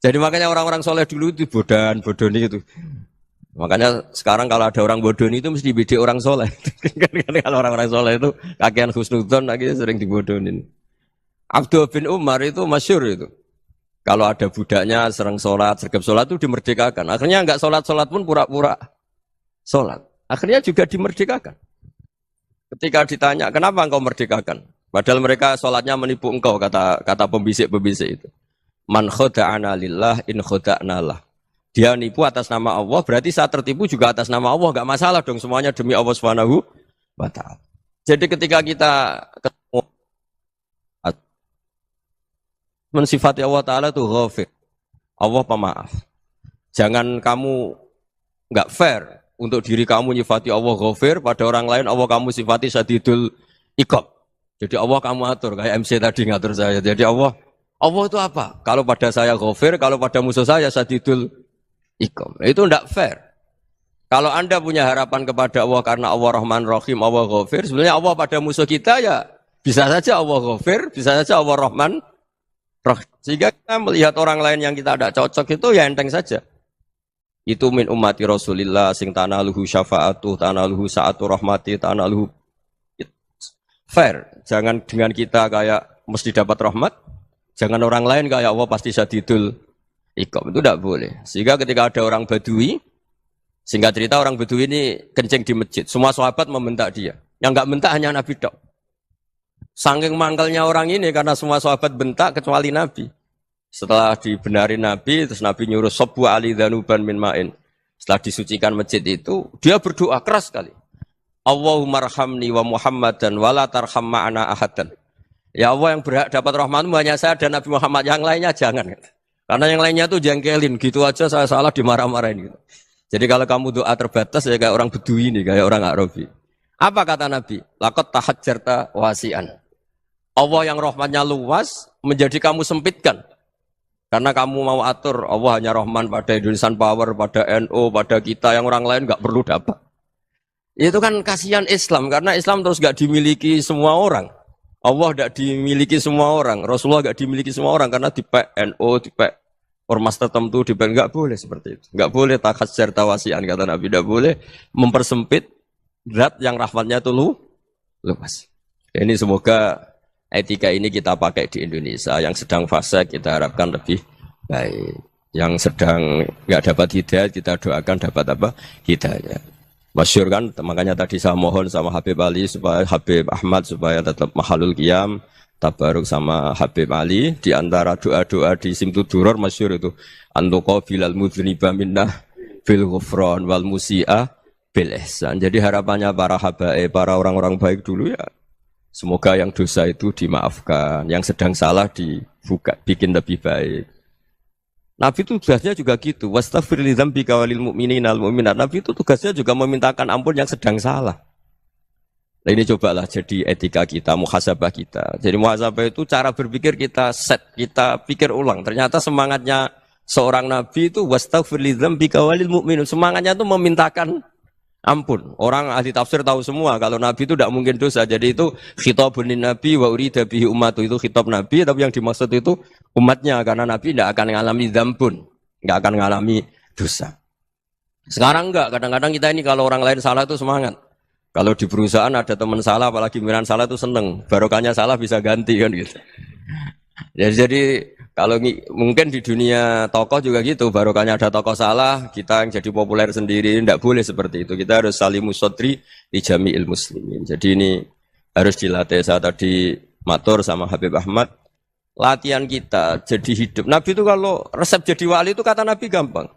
[SPEAKER 1] Jadi makanya orang-orang soleh dulu itu bodoni itu. Makanya sekarang kalau ada orang bodoni itu mesti beda orang soleh. Kalau orang-orang soleh itu kakean husnudzon lagi sering dibodonin. Abdullah bin Umar itu masyhur itu. Kalau ada budaknya sering sholat, sergap sholat itu dimerdekakan. Akhirnya enggak sholat pun pura-pura sholat. Akhirnya juga dimerdekakan. Ketika ditanya, kenapa engkau merdekakan? Padahal mereka sholatnya menipu engkau, kata pembisik-pembisik itu. Man khoda'ana lillah in khoda'na lah. Dia nipu atas nama Allah, berarti saat tertipu juga atas nama Allah. Enggak masalah dong, semuanya demi Allah Subhanahu wa ta'ala. Jadi ketika kita ketemu mensifati Allah Ta'ala itu ghafir, Allah pemaaf. Jangan kamu nggak fair untuk diri kamu nyifati Allah ghafir, pada orang lain Allah kamu sifati syadidul iqab. Jadi Allah kamu atur kayak MC tadi ngatur saya. Jadi Allah itu apa? Kalau pada saya ghafir, kalau pada musuh saya syadidul iqab. Itu tidak fair. Kalau Anda punya harapan kepada Allah karena Allah Rahman Rahim, Allah ghafir, sebenarnya Allah pada musuh kita ya bisa saja Allah ghafir, bisa saja Allah Rahman Rahim. Sehingga kita melihat orang lain yang kita tidak cocok itu ya enteng saja. Itu min ummati Rasulillah sing tanaluhu syafa'atuh, tanaluhu sa'atu rahmati, tanaluhu fair. Jangan dengan kita kayak mesti dapat rahmat, jangan orang lain kayak Allah pasti syadidul iqab. Itu tidak boleh. Sehingga ketika ada orang Badui, singkat cerita orang Badui ini kencing di masjid, semua sahabat membentak dia. Yang enggak bentak hanya Nabi tok. Saking mangkelnya orang ini karena semua sahabat bentak kecuali Nabi. Setelah dibenarin Nabi, terus Nabi nyuruh sabbu ali dhanuban min ma'in. Setelah disucikan masjid itu, dia berdoa keras sekali. Allahumma arhamni wa Muhammadan wa la tarham ma'ana ahadan. Ya Allah, yang berhak dapat rahmatmu hanya saya dan Nabi Muhammad, yang lainnya jangan. Karena yang lainnya tuh jengkelin, gitu aja saya salah dimarah-marahin gitu. Jadi kalau kamu doa terbatas ya kayak orang Bedui ini, kayak orang Arabi. Apa kata Nabi? Laqad tahajjarta wasi'an. Allah yang rahmatnya luas menjadi kamu sempitkan. Karena kamu mau atur Allah hanya Rahman pada Indonesian Power, pada NU, pada kita yang orang lain nggak perlu dapat. Itu kan kasihan Islam karena Islam terus nggak dimiliki semua orang. Allah nggak dimiliki semua orang, Rasulullah nggak dimiliki semua orang karena di NU, di ormas tertentu, di nggak boleh seperti itu. Nggak boleh takhasyar tawasian kata Nabi, nggak boleh mempersempit zat yang rahmatnya itu luas. Ini semoga etika ini kita pakai di Indonesia. Yang sedang fase kita harapkan lebih baik. Yang sedang nggak dapat hidayah kita doakan dapat apa? Hidayah. Masyhur kan, makanya tadi saya mohon sama Habib Ali supaya Habib Ahmad supaya tetap mahalul qiyam, tabaruk sama Habib Ali. Di antara doa-doa di Simtud Duror masyhur itu antuqabilal mudhniba minnah bil ghufran wal musi'ah bil ihsan. Jadi harapannya para habaib, para orang-orang baik dulu ya, semoga yang dosa itu dimaafkan, yang sedang salah dibuka, bikin lebih baik. Nabi itu tugasnya juga gitu. Wastaghfir li dzambika walil mu'minina wal mu'minat. Nabi itu tugasnya juga memintakan ampun yang sedang salah. Nah ini cobalah jadi etika kita, muhasabah kita. Jadi muhasabah itu cara berpikir kita set, kita pikir ulang. Ternyata semangatnya seorang nabi itu wastaghfir li dzambika walil mu'minun. Semangatnya itu memintakan ampun. Orang ahli tafsir tahu semua kalau Nabi itu tidak mungkin dosa. Jadi itu khitabun nabi wa urida bihi ummatu, itu khitab Nabi tapi yang dimaksud itu umatnya karena Nabi tidak akan mengalami dzambun, tidak akan mengalami dosa. Sekarang enggak, kadang-kadang kita ini kalau orang lain salah itu semangat. Kalau di perusahaan ada teman salah apalagi pimpinan salah itu seneng. Barokahnya salah bisa ganti kan gitu. Jadi kalau mungkin di dunia tokoh juga gitu, barokahnya ada tokoh salah, kita yang jadi populer sendiri, tidak boleh seperti itu. Kita harus salimus sodri di jami'il muslimin. Jadi ini harus dilatih. Saya tadi matur sama Habib Ahmad, latihan kita jadi hidup. Nabi itu kalau resep jadi wali itu kata Nabi gampang.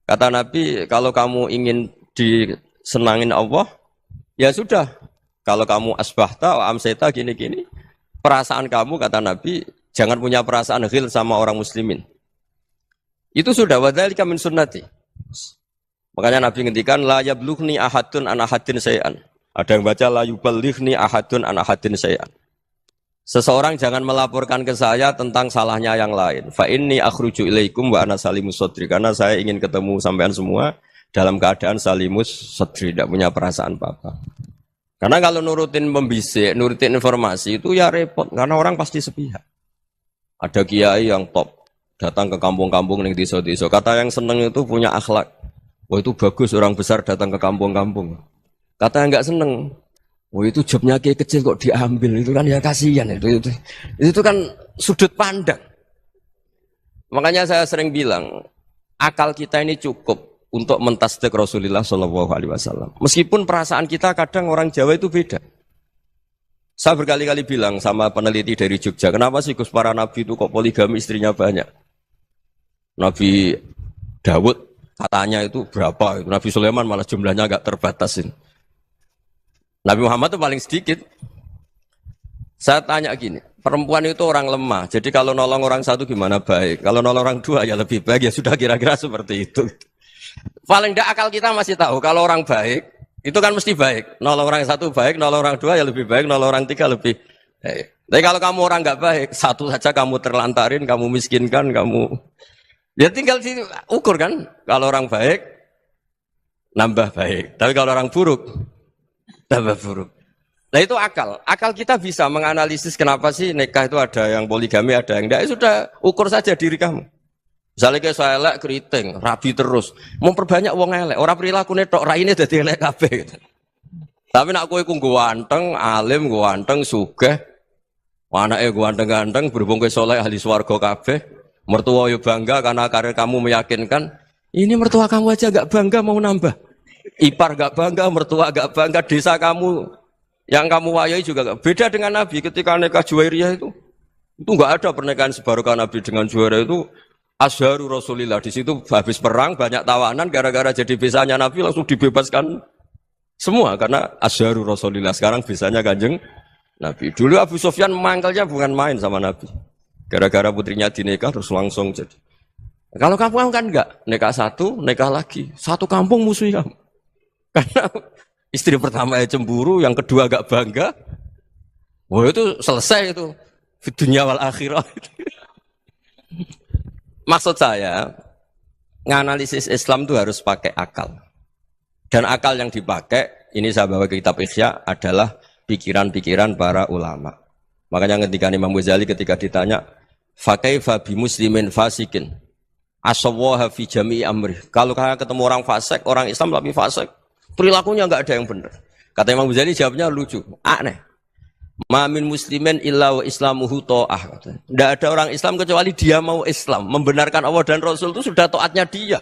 [SPEAKER 1] Kata Nabi, kalau kamu ingin disenangin Allah, ya sudah. Kalau kamu asbahta, amseta, gini-gini, perasaan kamu, kata Nabi, jangan punya perasaan ghil sama orang muslimin. Itu sudah wadzalika min sunnati. Makanya Nabi ngendikan la yablughni ahadun an ahadin syai'an. Ada yang baca la yuballighni ahadun an ahadin syai'an. Seseorang jangan melaporkan ke saya tentang salahnya yang lain. Fa inni akhruju ilaikum wa ana salimus sadri. Karena saya ingin ketemu sampean semua dalam keadaan salimus sadri, tidak punya perasaan apa-apa. Karena kalau nurutin membisik, nurutin informasi itu ya repot karena orang pasti sepihak. Ada kiai yang top, datang ke kampung-kampung ning desa-desa. Kata yang seneng itu punya akhlak. Wah itu bagus orang besar datang ke kampung-kampung. Kata yang enggak seneng, wah itu jobnya kiai kecil kok diambil. Itu kan ya kasihan itu kan sudut pandang. Makanya saya sering bilang, akal kita ini cukup untuk mentasdik Rasulullah SAW. Meskipun perasaan kita kadang orang Jawa itu beda. Saya berkali-kali bilang sama peneliti dari Jogja, kenapa sih Gus para nabi itu kok poligami istrinya banyak? Nabi Dawud katanya itu berapa? Nabi Sulaiman malah jumlahnya agak terbatas ini. Nabi Muhammad itu paling sedikit. Saya tanya gini, perempuan itu orang lemah. Jadi kalau nolong orang satu gimana baik? Kalau nolong orang dua ya lebih baik. Ya sudah kira-kira seperti itu. Paling tidak akal kita masih tahu kalau orang baik itu kan mesti baik. Nolong orang satu baik, nolong orang dua ya lebih baik, nolong orang tiga lebih baik. Tapi kalau kamu orang nggak baik, satu saja kamu terlantarin, kamu miskinkan, kamu ya tinggal diukur kan. Kalau orang baik nambah baik. Tapi kalau orang buruk tambah buruk. Nah itu akal. Akal kita bisa menganalisis kenapa sih nikah itu ada yang poligami, ada yang enggak. Ya sudah, ukur saja diri kamu. Misalnya kayak saya elek, keriting, rabi terus. Memperbanyak wong elek. Orang perilaku netok, raine jadi elek kabeh. Gitu. Tapi nak kowe ku ganteng, alim, ganteng, sugih. Anake ganteng-ganteng, berhubung kowe saleh ahli swarga kabeh. Mertua yo bangga karena karir kamu meyakinkan. Ini mertua kamu aja gak bangga mau nambah. Ipar gak bangga, mertua gak bangga, desa kamu yang kamu wayai juga beda dengan Nabi ketika nikah Juwairiyah itu nggak ada pernikahan sebarokah Nabi dengan Juwairiyah itu asharu Rasulillah. Di situ habis perang banyak tawanan gara-gara jadi besanya Nabi langsung dibebaskan semua karena asharu Rasulillah. Sekarang besanya Kanjeng Nabi. Dulu Abu Sufyan mangkalnya bukan main sama Nabi gara-gara putrinya dinikah terus langsung jadi. Kalau kamu kan enggak nikah satu nikah lagi satu kampung musuh kamu karena istri pertama ya cemburu, yang kedua agak bangga. Wah itu selesai itu. Dunia wal akhirah. Maksud saya, nganalisis Islam itu harus pakai akal. Dan akal yang dipakai, ini saya bawa ke kitab Ihya, adalah pikiran-pikiran para ulama. Makanya ketika Imam Ghazali ketika ditanya, fakaifa bi muslimin fasikin, asawwaha fi jami'i amri. Kalau kalian ketemu orang fasik, orang Islam tapi fasik, perilakunya enggak ada yang benar. Kata Imam Ghazali jawabnya lucu, aneh. Ma min muslimin illa wa islamuhu ta'ah. Enggak ada orang Islam kecuali dia mau Islam, membenarkan Allah dan Rasul itu sudah taatnya dia.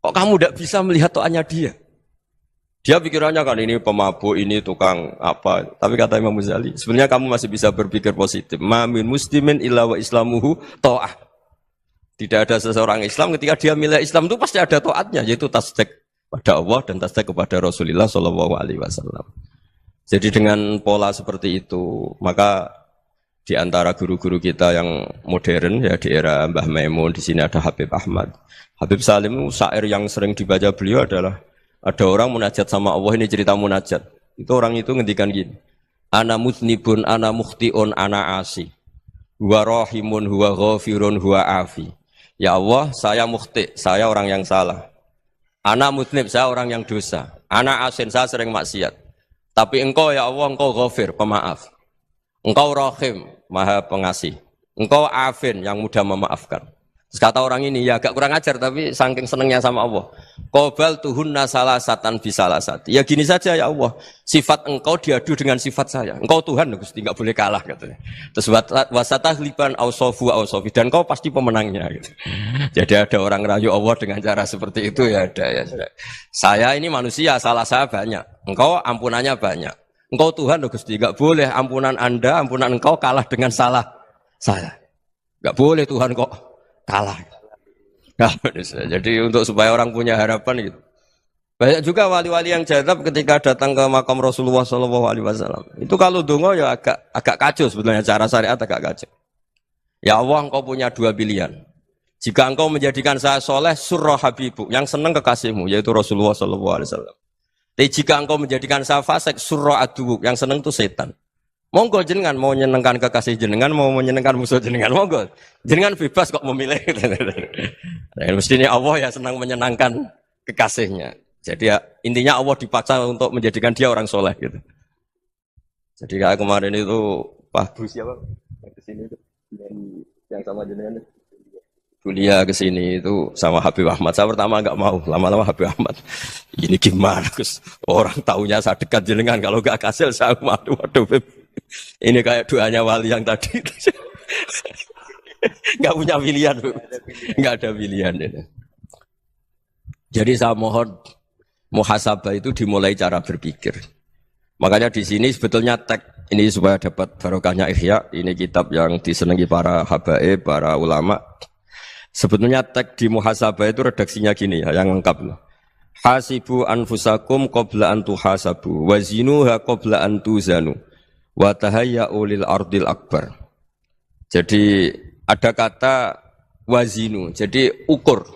[SPEAKER 1] Kok kamu enggak bisa melihat taatnya dia? Dia pikirannya kan ini pemabuk, ini tukang apa. Tapi kata Imam Ghazali, sebenarnya kamu masih bisa berpikir positif. Ma min muslimin illa wa islamuhu ta'ah. Tidak ada seseorang Islam ketika dia milih Islam itu pasti ada taatnya, yaitu tasdik pada Allah dan tasdik kepada Rasulullah SAW. Jadi dengan pola seperti itu, maka di antara guru-guru kita yang modern ya di era Mbah Maimun, di sini ada Habib Ahmad. Habib Salim syair yang sering dibaca beliau adalah ada orang munajat sama Allah, ini cerita munajat. Itu orang itu ngendikan gini. Ana mutnibun, ana mukhtiun, ana asi. Huwa rahimun, huwa ghafirun, huwa afi. Ya Allah, saya mukhti, saya orang yang salah. Ana mutnib, saya orang yang dosa. Ana asin, saya sering maksiat. Tapi engkau ya Allah, engkau ghafir, pemaaf. Engkau rahim, maha pengasih. Engkau afin, yang mudah memaafkan. Terus kata orang ini, ya agak kurang ajar, tapi saking senengnya sama Allah. Qobal tuhunna salasatan bisalasati. Ya gini saja ya Allah, sifat engkau diadu dengan sifat saya. Engkau Tuhan, Gusti, enggak boleh kalah katanya. Terus wasatahliban ausofu ausofi, dan engkau pasti pemenangnya gitu. Jadi ada orang rayu Allah dengan cara seperti itu ya ada ya. Saya ini manusia, salah saya banyak. Engkau ampunannya banyak. Engkau Tuhan, Gusti, enggak boleh ampunan Anda, ampunan engkau kalah dengan salah saya. Enggak boleh Tuhan kok kalah. Nah, jadi untuk supaya orang punya harapan gitu. Banyak juga wali-wali yang jadab ketika datang ke makam Rasulullah SAW. Itu kalau dongo ya agak kacau sebetulnya, cara syariat agak kacau. Ya Allah, engkau punya dua pilihan. Jika engkau menjadikan saya soleh, surah habibu, yang senang kekasihmu, yaitu Rasulullah SAW. Tapi jika engkau menjadikan saya fasik, surah aduwuk, yang senang itu setan. Monggo jenengan mau menyenangkan kekasih jenengan, mau menyenangkan musuh jenengan, monggo. Jenengan bebas kok memilih. Nah, mestinya Allah ya senang menyenangkan kekasihnya. Jadi ya intinya Allah dipaksa untuk menjadikan dia orang soleh gitu. Jadi kayak kemarin itu Pak Bru siapa? Yang kesini itu yang sama jenengan. Kuliah kesini itu sama Habib Ahmad. Saya pertama enggak mau, lama-lama Habib Ahmad. Ini gimana Gus? Orang taunya saya dekat jenengan, kalau enggak kasil saya waduh. Ini kayak doanya wali yang tadi. Enggak punya pilihan, Bu. Enggak ada pilihan ini. Jadi saya mohon muhasabah itu dimulai cara berpikir. Makanya di sini sebetulnya tag ini supaya dapat barokahnya Ihya, ini kitab yang disenangi para habaib, para ulama. Sebetulnya tag di muhasabah itu redaksinya gini ya, yang lengkap. Hasibu anfusakum qabla an tuhasabu wazinuha qabla an tuzanu wa tahayya'u lil ardil akbar. Jadi ada kata wazinu, jadi ukur.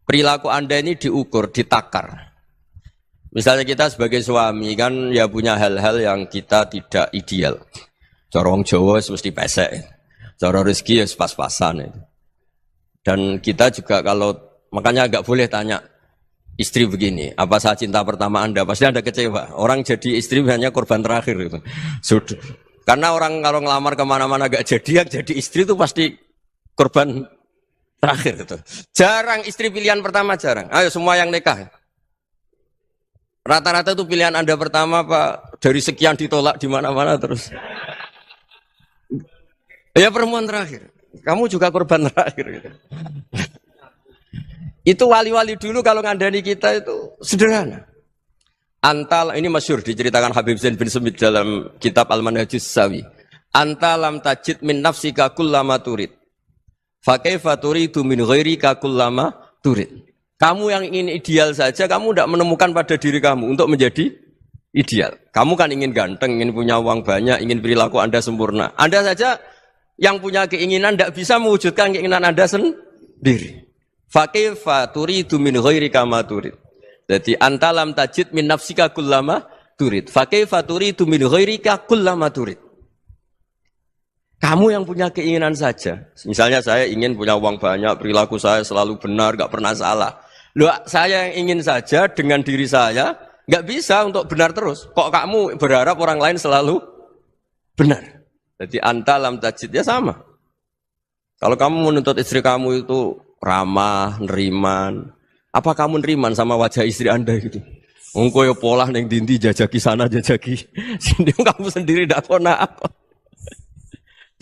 [SPEAKER 1] Perilaku Anda ini diukur, ditakar. Misalnya kita sebagai suami kan ya punya hal-hal yang kita tidak ideal. Cara wong Jawa mesti pesek. Cara rezeki ya pas-pasan. Dan kita juga kalau makanya enggak boleh tanya istri begini, apa saat cinta pertama Anda? Pasti Anda kecewa. Orang jadi istri hanya korban terakhir gitu. Sudah. Karena orang kalau ngelamar kemana-mana gak jadi, yang jadi istri itu pasti korban terakhir gitu. Jarang istri pilihan pertama, jarang. Ayo semua yang nikah. Rata-rata itu pilihan Anda pertama Pak, dari sekian ditolak di mana-mana terus. Ya perempuan terakhir. Kamu juga korban terakhir gitu. Itu wali-wali dulu kalau ngandani kita itu sederhana. Antal ini masyhur diceritakan Habib Zain bin Semit dalam kitab Al-Manhajus Sawi. Anta lam tajid min nafsika kullama turid. Fa kaifa turidu min ghairika kullama turid. Kamu yang ingin ideal saja kamu tidak menemukan pada diri kamu untuk menjadi ideal. Kamu kan ingin ganteng, ingin punya uang banyak, ingin perilaku Anda sempurna. Anda saja yang punya keinginan tidak bisa mewujudkan keinginan Anda sendiri. Fa kaifa turidu min ghairika ma turid. Jadi anta lam tajid min nafsika kullama turid. Fa kaifa turidu min ghairika kullama turid. Kamu yang punya keinginan saja. Misalnya saya ingin punya uang banyak, perilaku saya selalu benar, enggak pernah salah. Loh, saya yang ingin saja dengan diri saya enggak bisa untuk benar terus. Kok kamu berharap orang lain selalu benar? Jadi anta lam tajid ya sama. Kalau kamu menuntut istri kamu itu ramah, neriman, apa kamu neriman sama wajah istri Anda gitu? Engko yo pola ning dindi jajaki sana jajaki sini kamu sendiri ndak kona apa.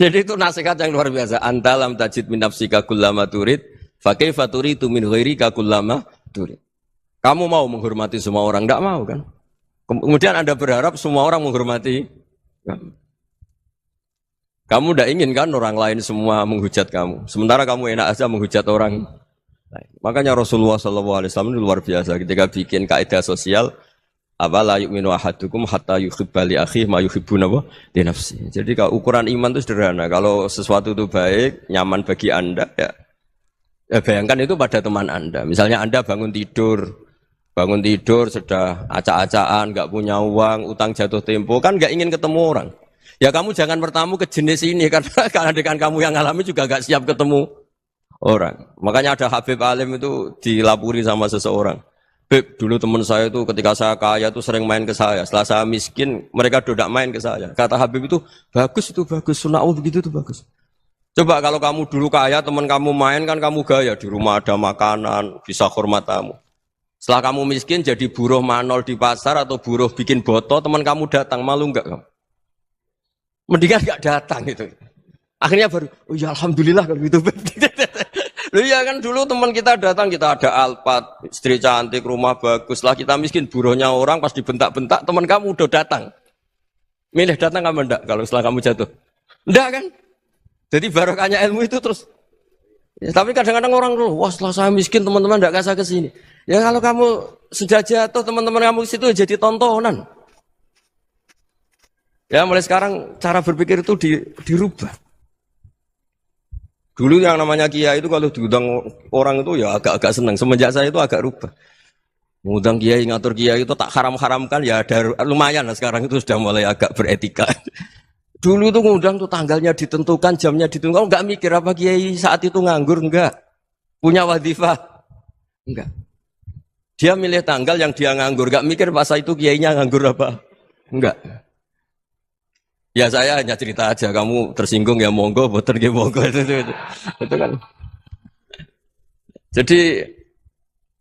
[SPEAKER 1] Jadi itu nasihat yang luar biasa. Anta lam tajid min nafsika kullama turid, fa kaifa turidu min ghairika kullama turid. Kamu mau menghormati semua orang, ndak mau kan? Kemudian Anda berharap semua orang menghormati kamu. Kamu ndak ingin kan orang lain semua menghujat kamu. Sementara kamu enak aja menghujat orang. Makanya Rasulullah SAW itu luar biasa ketika bikin kaidah sosial apa la yu'minu ahadukum hatta yuhibba li akhihi ma yuhibbu li nafsi. Jadi kalau ukuran iman itu sederhana. Kalau sesuatu itu baik, nyaman bagi Anda ya bayangkan itu pada teman Anda. Misalnya Anda bangun tidur sudah acak-acakan, enggak punya uang, utang jatuh tempo, kan enggak ingin ketemu orang. Ya kamu jangan bertamu ke jenis ini karena dengan kamu yang alami juga enggak siap ketemu orang. Makanya ada Habib Alim itu dilapuri sama seseorang. Beb, dulu teman saya itu ketika saya kaya itu sering main ke saya. Setelah saya miskin, mereka tidak main ke saya. Kata Habib itu bagus, sunau begitu itu bagus. Coba kalau kamu dulu kaya, teman kamu main kan kamu gaya. Di rumah ada makanan, bisa hormat kamu. Setelah kamu miskin jadi buruh manol di pasar atau buruh bikin boto, teman kamu datang, malu enggak kamu? Mendingan enggak datang gitu. Akhirnya baru, oh ya alhamdulillah kalau gitu. Loh iya kan dulu teman kita datang, kita ada Alphard, istri cantik, rumah bagus. Lah kita miskin, buruhnya orang pas dibentak-bentak, teman kamu udah datang. Milih datang kamu enggak kalau setelah kamu jatuh? Enggak kan? Jadi barokahnya ilmu itu terus. Ya, tapi kadang-kadang orang tuh, wah setelah saya miskin teman-teman enggak kasih ke sini. Ya kalau kamu sudah jatuh, teman-teman kamu di situ jadi tontonan. Ya mulai sekarang cara berpikir itu dirubah. Dulu yang namanya kiai itu kalau diundang orang itu ya agak-agak senang. Semenjak saya itu agak rubah. Mengundang kiai, ngatur kiai itu tak haram-haramkan ya ada lumayan lah sekarang itu sudah mulai agak beretika. Dulu itu ngundang tuh tanggalnya ditentukan, jamnya ditentukan. Enggak mikir apa kiai saat itu nganggur, enggak. Punya wadifah, enggak. Dia milih tanggal yang dia nganggur, enggak mikir masa itu kiainya nganggur apa. Enggak. Ya saya hanya cerita aja, kamu tersinggung ya monggo, boten ya monggo itu kan. Jadi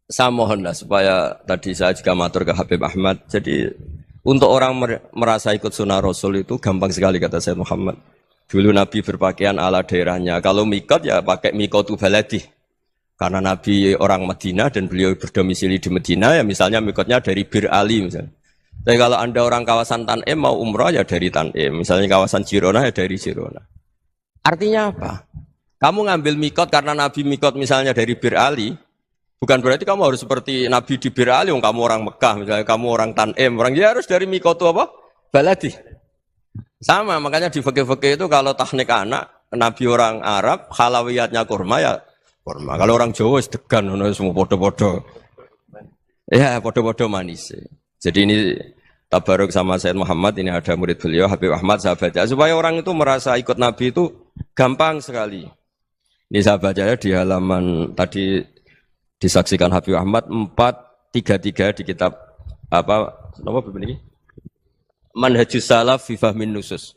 [SPEAKER 1] saya mohonlah supaya tadi saya juga matur ke Habib Ahmad. Jadi untuk orang merasa ikut sunnah Rasul itu gampang sekali kata Sayyid Muhammad. Dulu Nabi berpakaian ala daerahnya. Kalau mikot ya pakai mikotu baladi. Karena Nabi orang Madinah dan beliau berdomisili di Madinah ya misalnya mikotnya dari Bir Ali misalnya. Tapi kalau Anda orang kawasan Tanim mau umrah ya dari Tanim. Misalnya kawasan Jirona ya dari Jirona. Artinya apa? Kamu ngambil mikot karena Nabi mikot misalnya dari Bir Ali. Bukan berarti kamu harus seperti Nabi di Bir Ali, kamu orang Mekah, misalnya kamu orang Tanim, orang ya harus dari Mikotu apa? Baladi. Sama, makanya di fikih-fikih itu kalau teknik anak, Nabi orang Arab, halawiyatnya kurma ya kurma. Kalau orang Jawa sedegan, semua podo-podo. Ya, podo-podo manis. Jadi ini tabaruk sama Sayyid Muhammad, ini ada murid beliau, Habib Ahmad, sahabatnya. Supaya orang itu merasa ikut Nabi itu gampang sekali. Ini sahabatnya di halaman tadi disaksikan Habib Ahmad 433 di kitab apa ini? Manhajus Salaf fi Fahmin Nusus.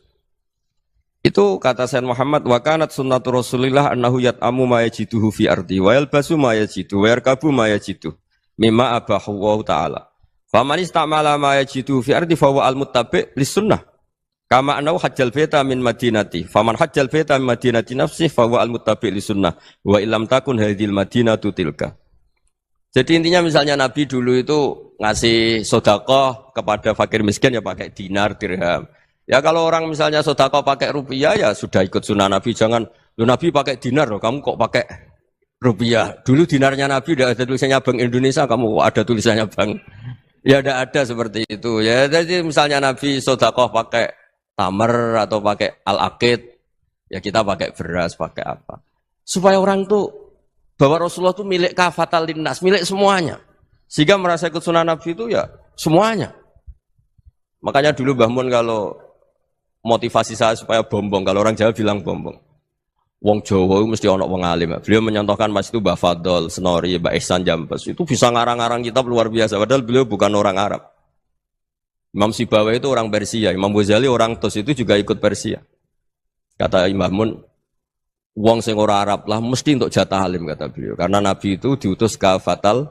[SPEAKER 1] Itu kata Sayyid Muhammad, wa kanat sunnatu Rasulillah annahu yat'amu ma yajiduhu fi ardi wa yalbasu ma yajidu wa yarkabu ma yajidu mimma abahu wa ta'ala. Faman istamala ma yajiduhu fi ardi fa huwa al-muttabi' lis-sunnah. Kama annahu hajjal baita min madinati. Faman hajjal baita min madinati nafsi fa huwa al-muttabi' lis-sunnah wa illam takun hadhil madinatu tilka. Jadi intinya misalnya Nabi dulu itu ngasih sedekah kepada fakir miskin ya pakai dinar, dirham. Ya kalau orang misalnya sedekah pakai rupiah ya sudah ikut sunnah Nabi. Jangan, lu Nabi pakai dinar loh, kamu kok pakai rupiah. Dulu dinarnya Nabi udah ada tulisannya Bank Indonesia, kamu kok ada tulisannya Bank. Ya tidak ada seperti itu. Ya jadi misalnya Nabi sedekah pakai tamar atau pakai al-aqid, ya kita pakai beras, pakai apa. Supaya orang tuh bahwa Rasulullah itu milik kafatal linnas, milik semuanya. Sehingga merasa ikut sunnah Nabi itu ya semuanya. Makanya dulu Mbah Mun kalau motivasi saya supaya bombong, kalau orang Jawa bilang bombong. Wong Jawa itu mesti ono wong alim. Beliau menyontohkan mas itu Mbah Fadol, Senori, Mbah Ihsan Jambes. Itu bisa ngarang-ngarang kitab luar biasa. Padahal beliau bukan orang Arab. Imam Sibawai itu orang Persia. Imam Ghazali orang Tos itu juga ikut Persia. Kata Imam Mun, wong sing ora Arab lah mesti untuk jatah alim kata beliau. Karena Nabi itu diutus kafatal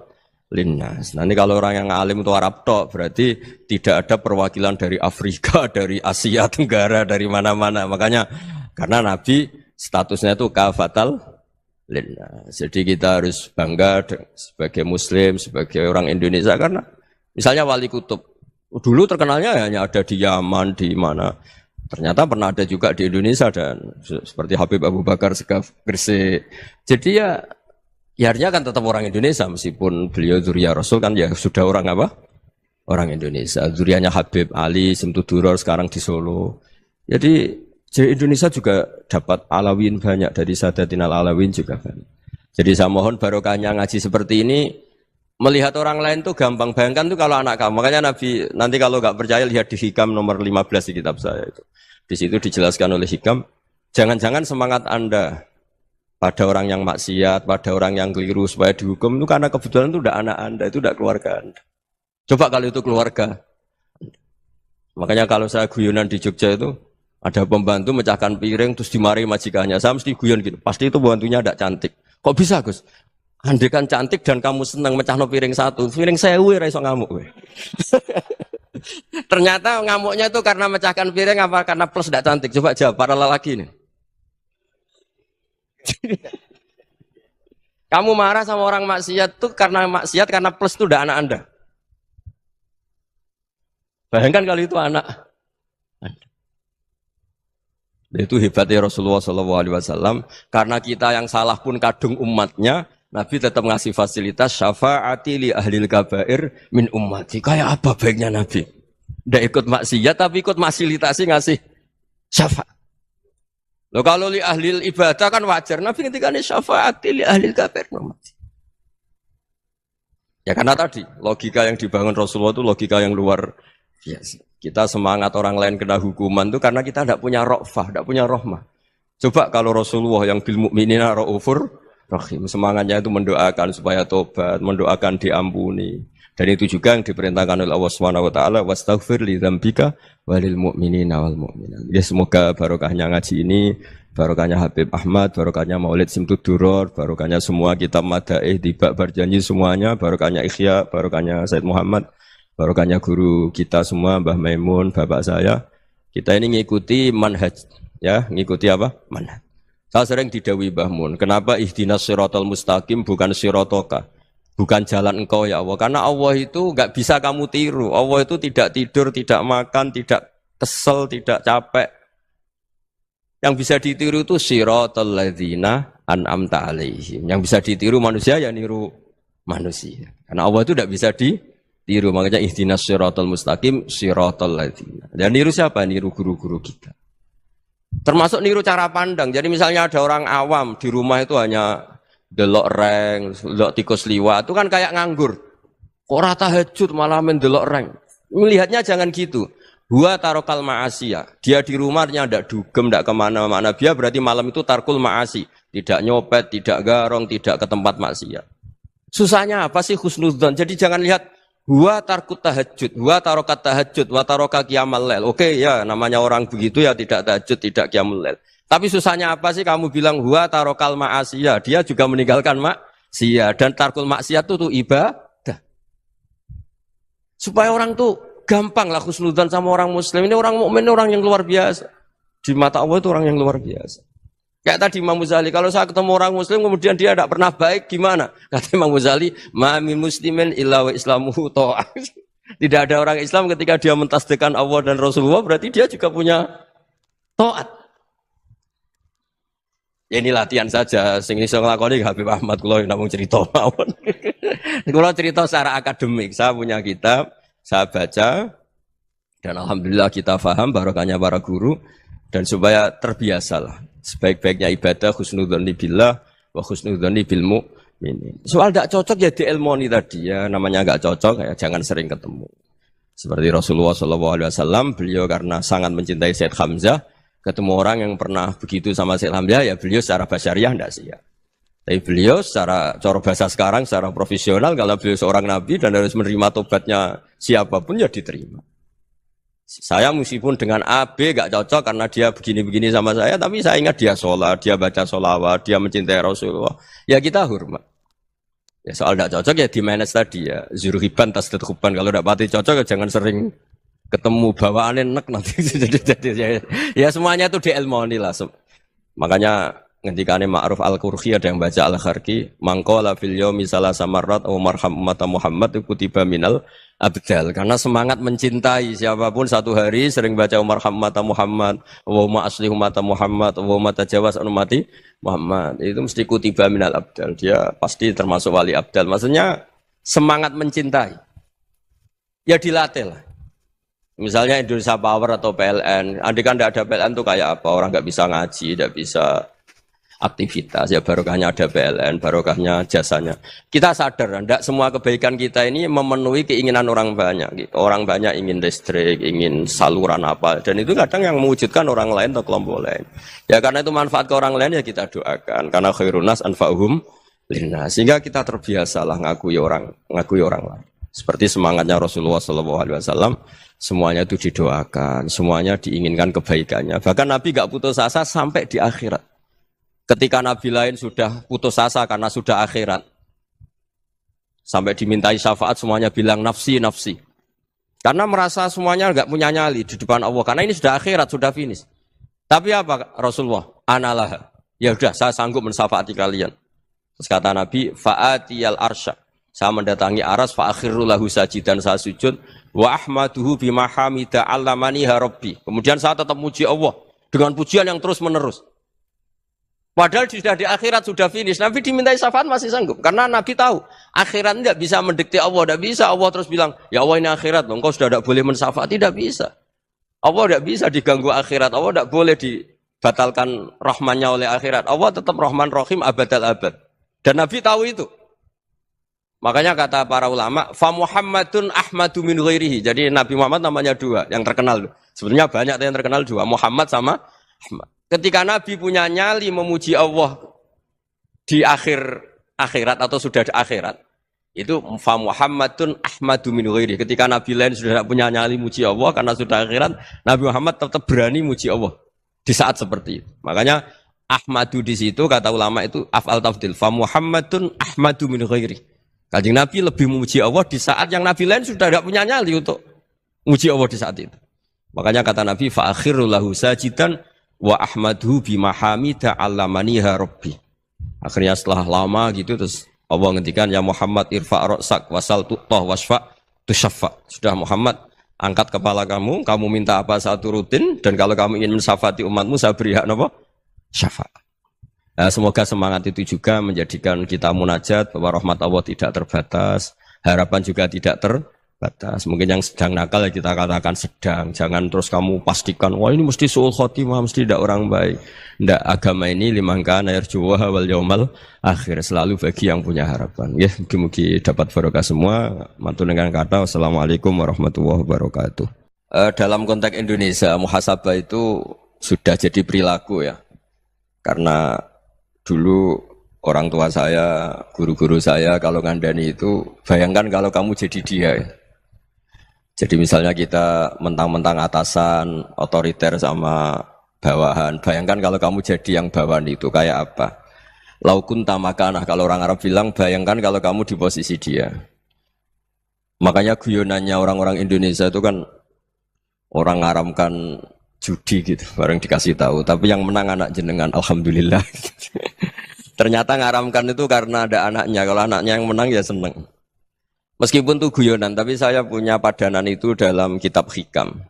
[SPEAKER 1] linnas. Nah ini kalau orang yang alim itu Arab tok, berarti tidak ada perwakilan dari Afrika, dari Asia Tenggara, dari mana-mana. Makanya karena Nabi statusnya itu kafatal linnas. Jadi kita harus bangga sebagai Muslim, sebagai orang Indonesia karena misalnya Wali Kutub dulu terkenalnya hanya ada di Yaman, di mana. Ternyata pernah ada juga di Indonesia dan seperti Habib Abu Bakar Segaf Gresik. Jadi ya artinya kan tetap orang Indonesia meskipun beliau zuriyah Rasul kan ya sudah orang apa? Orang Indonesia. Zuriyahnya Habib Ali Simtuduror sekarang di Solo. Jadi Indonesia juga dapat alawin banyak dari Sadatinal Alawin juga banyak. Jadi saya mohon barokahnya ngaji seperti ini. Melihat orang lain tuh gampang, bayangkan tuh kalau anak kamu. Makanya Nabi, nanti kalau nggak percaya lihat di Hikam nomor 15 di kitab saya itu. Di situ dijelaskan oleh Hikam, jangan-jangan semangat Anda pada orang yang maksiat, pada orang yang keliru supaya dihukum itu karena kebetulan itu udah anak Anda, itu udah keluarga Anda. Coba kalau itu keluarga. Makanya kalau saya guyonan di Jogja itu, ada pembantu mecahkan piring terus dimarahi majikannya. Saya mesti guyon gitu, pasti itu pembantunya tidak cantik. Kok bisa Gus? Andai kan cantik dan kamu senang mecahno piring satu, piring 1000 ora iso ngamuk kowe. Ternyata ngamuknya itu karena mecahkan piring apa karena plus tidak cantik? Coba jawab para lelaki ini. Kamu marah sama orang maksiat tuh karena maksiat karena plus itu udah anak Anda. Bayangkan kalau itu anak Anda. Itu hebatnya Rasulullah SAW karena kita yang salah pun kadung umatnya. Nabi tetap ngasih fasilitas syafaati li ahlil kabair min ummati. Kayak apa baiknya Nabi? Tidak ikut maksiat tapi ikut fasilitasi ngasih syafaat. Loh kalau li ahlil ibadah kan wajar. Nabi ketika ini syafaati li ahlil kabair min ummati. Ya karena tadi logika yang dibangun Rasulullah itu logika yang luar biasa. Kita semangat orang lain kena hukuman itu karena kita tidak punya ra'fah, tidak punya rahmah. Coba kalau Rasulullah yang bil mu'minina ra'ufur rahim, semangatnya itu mendoakan supaya tobat, mendoakan diampuni. Dan itu juga yang diperintahkan oleh Allah Subhanahu wa taala, wastaghfir li dzambika walil mu'minina wal mu'minat. Ya semoga barokahnya ngaji ini, barokahnya Habib Ahmad, barokahnya Maulid Simtuduror, barokahnya semua kitab madaih Tibak Berjanji semuanya, barokahnya Ikhya, barokahnya Said Muhammad, barokahnya guru kita semua Mbah Maimun, bapak saya. Kita ini ngikuti manhaj, ya, ngikuti apa? Manhaj. Saya sering didhawuhi Mbah Mun, kenapa ihdinas siratal mustaqim bukan siratoka, bukan jalan engkau ya Allah, karena Allah itu enggak bisa kamu tiru. Allah itu tidak tidur, tidak makan, tidak kesel, tidak capek. Yang bisa ditiru itu siratal ladzina an'amta alaihim. Yang bisa ditiru manusia ya niru manusia. Karena Allah itu tidak bisa ditiru. Makanya ihdinas siratal mustaqim siratal ladzina. Dan niru siapa? Niru guru-guru kita. Termasuk niru cara pandang. Jadi misalnya ada orang awam di rumah itu hanya delok reng, delok tikus liwat, itu kan kayak nganggur. Kok rata tahajud malah mendelok reng. Melihatnya jangan gitu. Huwa tarokal ma'asiyah. Dia di rumahnya tidak dugem, tidak kemana-mana. Dia berarti malam itu tarkul ma'asi. Tidak nyopet, tidak garong, tidak ke tempat maksiat. Susahnya apa sih husnudzon? Jadi jangan lihat huwa tarkut tahajud, huwa tarokat tahajud, wa taroka qiyamul lail. Oke ya, namanya orang begitu ya tidak tahajud, tidak qiyamul lail. Tapi susahnya apa sih kamu bilang huwa tarokal ma'asiyah? Dia juga meninggalkan maksiat. Dan tarkul maksiat itu ibadah. Supaya orang tuh gampang lah husnudzon sama orang muslim. Ini orang mukmin, orang yang luar biasa. Di mata Allah itu orang yang luar biasa. Kayak tadi Imam Ghazali, kalau saya ketemu orang muslim kemudian dia tidak pernah baik, gimana? Kata Imam Ghazali, ma min muslimin illa wa islamuhu ta'ah. Tidak ada orang Islam ketika dia mentasdihkan Allah dan Rasulullah, berarti dia juga punya taat. Ya ini latihan saja, sing iso nglakoni Habib Ahmad kula namung cerita mawon. Kula cerita secara akademik, saya punya kitab, saya baca dan alhamdulillah kita paham barokahnya para guru dan supaya terbiasalah. Sebaik-baiknya ibadah husnudzon billah wa husnudzon bil mu'minin. Soal tidak cocok ya diilmoni tadi ya, namanya enggak cocok ya jangan sering ketemu. Seperti Rasulullah SAW, beliau karena sangat mencintai Sayyid Hamzah, ketemu orang yang pernah begitu sama Sayyid Hamzah ya beliau secara basyariah tidak siap. Tapi beliau secara cara bahasa sekarang, secara profesional, kalau beliau seorang nabi dan harus menerima tobatnya siapapun ya diterima. Saya meskipun dengan A, B gak cocok karena dia begini-begini sama saya, tapi saya ingat dia sholat, dia baca sholawat, dia mencintai Rasulullah. Ya kita hormat. Ya soal gak cocok ya di manage tadi ya. Zuruhiban tasdid huban. Kalau gak pati cocok ya jangan sering ketemu bawaannya enak nanti. Ya semuanya itu diilmoni lah. Makanya ngendikane Ma'ruf Al-Qurhi ada yang baca Al-Kharqi, mangqala fil yaumi salasa marrat aw marham umat Muhammad kutiba minal abdal. Karena semangat mencintai siapapun satu hari sering baca marham umat Muhammad, wa asli umat Muhammad, wa tajawaz an ummati Muhammad. Itu mesti kutiba minal abdal. Dia pasti termasuk wali abdal. Maksudnya semangat mencintai. Ya dilatih lah. Misalnya Indonesia Power atau PLN, andai kan tidak ada PLN itu kayak apa? Orang nggak bisa ngaji, tidak bisa aktivitas, ya barokahnya ada PLN, barokahnya jasanya. Kita sadar, tidak semua kebaikan kita ini memenuhi keinginan orang banyak. Gitu. Orang banyak ingin listrik, ingin saluran apa, dan itu kadang yang mewujudkan orang lain atau kelompok lain. Ya karena itu manfaat ke orang lain ya kita doakan. Karena khairun nas anfa'uhum linnas. Sehingga kita terbiasalah ngakui orang lain. Seperti semangatnya Rasulullah SAW, semuanya itu didoakan, semuanya diinginkan kebaikannya. Bahkan Nabi gak putus asa sampai di akhirat. Ketika Nabi lain sudah putus asa karena sudah akhirat. Sampai dimintai syafaat semuanya bilang nafsi, nafsi. Karena merasa semuanya enggak punya nyali di depan Allah. Karena ini sudah akhirat, sudah finish. Tapi apa Rasulullah? Analah. Ya udah saya sanggup mensyafaati kalian. Terus kata Nabi, fa'atiyal arsya. Saya mendatangi aras, fa'akhiru lahu sajidan, saya sujud. Wa ahmaduhu bimahamida allamaniha rabbi. Kemudian saya tetap muji Allah. Dengan pujian yang terus menerus. Padahal sudah di akhirat, sudah finish. Nabi dimintai syafaat masih sanggup. Karena Nabi tahu, akhirat tidak bisa mendikte Allah. Tidak bisa Allah terus bilang, ya Allah ini akhirat. Engkau sudah tidak boleh mensyafaat. Tidak bisa. Allah tidak bisa diganggu akhirat. Allah tidak boleh dibatalkan rahmannya oleh akhirat. Allah tetap rahman rahim abadal abad. Dan Nabi tahu itu. Makanya kata para ulama, fa Muhammadun ahmadu min ghairihi. Jadi Nabi Muhammad namanya dua, yang terkenal. Sebenarnya banyak yang terkenal dua, Muhammad sama Ahmad. Ketika Nabi punya nyali memuji Allah di akhirat atau sudah di akhirat, itu fa Muhammadun ahmadu min ghairihi. Ketika Nabi lain sudah tidak punya nyali muji Allah karena sudah akhirat, Nabi Muhammad tetap berani muji Allah di saat seperti itu. Makanya ahmadu di situ kata ulama itu af'al tafdil, fa Muhammadun ahmadu min ghairihi. Kanjeng Nabi lebih memuji Allah di saat yang Nabi lain sudah tidak punya nyali untuk memuji Allah di saat itu. Makanya kata Nabi fa akhiru lahu sajidan wa ahmadhu bimahamida allamaniha rabbi. Akhirnya setelah lama gitu terus Allah ngendikan ya Muhammad irfa' ra'sak wasal tu'tah wasfa' tusyaffa. Sudah Muhammad angkat kepala kamu minta apa saat turutin dan kalau kamu ingin mensyafaati umatmu saya beri hak apa? Syafaat. Semoga semangat itu juga menjadikan kita munajat bahwa rahmat Allah tidak terbatas, harapan juga tidak terbatas. Mungkin yang sedang nakal ya kita katakan sedang. Jangan terus kamu pastikan, wah ini mesti suul khotimah, mesti tidak orang baik. Tidak, agama ini liman kana yarjuwa wal yaumal akhir, selalu bagi yang punya harapan. Ya, mugi-mugi dapat barokah semua. Mantul dengan kata wassalamualaikum warahmatullahi wabarakatuh. Dalam konteks Indonesia, muhasabah itu sudah jadi perilaku ya. Karena dulu orang tua saya, guru-guru saya kalau ngandani itu, bayangkan kalau kamu jadi dia ya. Jadi misalnya kita mentang-mentang atasan, otoriter sama bawahan. Bayangkan kalau kamu jadi yang bawahan itu kayak apa? Laukun tamakanah, kalau orang Arab bilang, bayangkan kalau kamu di posisi dia. Makanya guyonannya orang-orang Indonesia itu kan orang ngaramkan judi gitu, bareng dikasih tahu. Tapi yang menang anak jenengan, alhamdulillah. Ternyata ngaramkan itu karena ada anaknya. Kalau anaknya yang menang ya seneng. Meskipun itu guyonan, tapi saya punya padanan itu dalam kitab Hikam.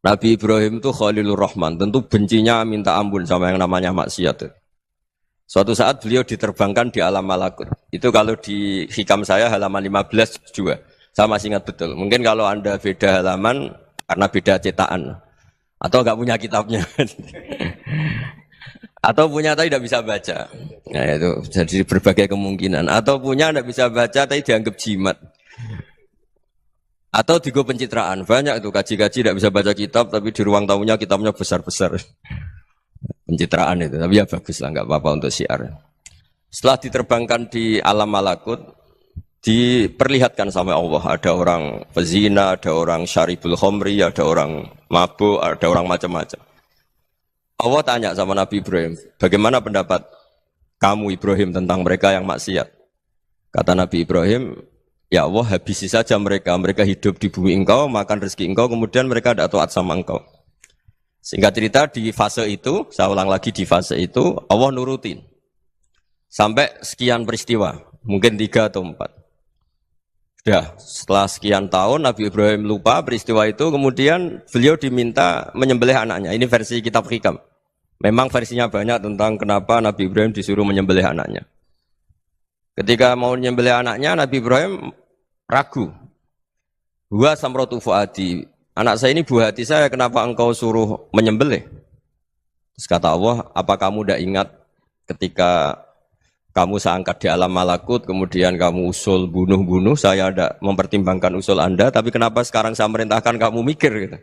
[SPEAKER 1] Nabi Ibrahim itu Khalilur Rahman, tentu bencinya minta ampun sama yang namanya maksiat. Suatu saat beliau diterbangkan di alam malakut. Itu kalau di Hikam saya halaman 15 juga. Saya masih ingat betul. Mungkin kalau Anda beda halaman karena beda cetakan. Atau enggak punya kitabnya. Atau punya tapi tidak bisa baca. Nah itu jadi berbagai kemungkinan. Atau punya tidak bisa baca tapi dianggap jimat. Atau digo pencitraan. Banyak itu kaji-kaji tidak bisa baca kitab tapi di ruang tamunya kitabnya besar-besar. Pencitraan itu. Tapi ya bagus lah, enggak apa-apa untuk syiar. Setelah diterbangkan di alam malakut, diperlihatkan sama Allah, ada orang pezina, ada orang syaribul khomri, ada orang mabuk, ada orang macam-macam. Allah tanya sama Nabi Ibrahim, bagaimana pendapat kamu Ibrahim tentang mereka yang maksiat? Kata Nabi Ibrahim, ya Allah habisi saja mereka, mereka hidup di bumi engkau, makan rezeki engkau, kemudian mereka tidak taat sama engkau. Singkat cerita di fase itu, saya ulang lagi di fase itu, Allah nurutin. Sampai sekian peristiwa, mungkin 3 atau 4. Sudah, setelah sekian tahun Nabi Ibrahim lupa peristiwa itu, kemudian beliau diminta menyembelih anaknya. Ini versi kitab Hikam. Memang versinya banyak tentang kenapa Nabi Ibrahim disuruh menyembelih anaknya. Ketika mau menyembelih anaknya, Nabi Ibrahim ragu. Huwa samratu fuadi. Anak saya ini buah hati saya, kenapa engkau suruh menyembelih? Terus kata Allah, apa kamu tidak ingat ketika kamu saya angkat di alam malakut, kemudian kamu usul bunuh-bunuh, saya ada mempertimbangkan usul Anda, tapi kenapa sekarang saya merintahkan kamu mikir gitu.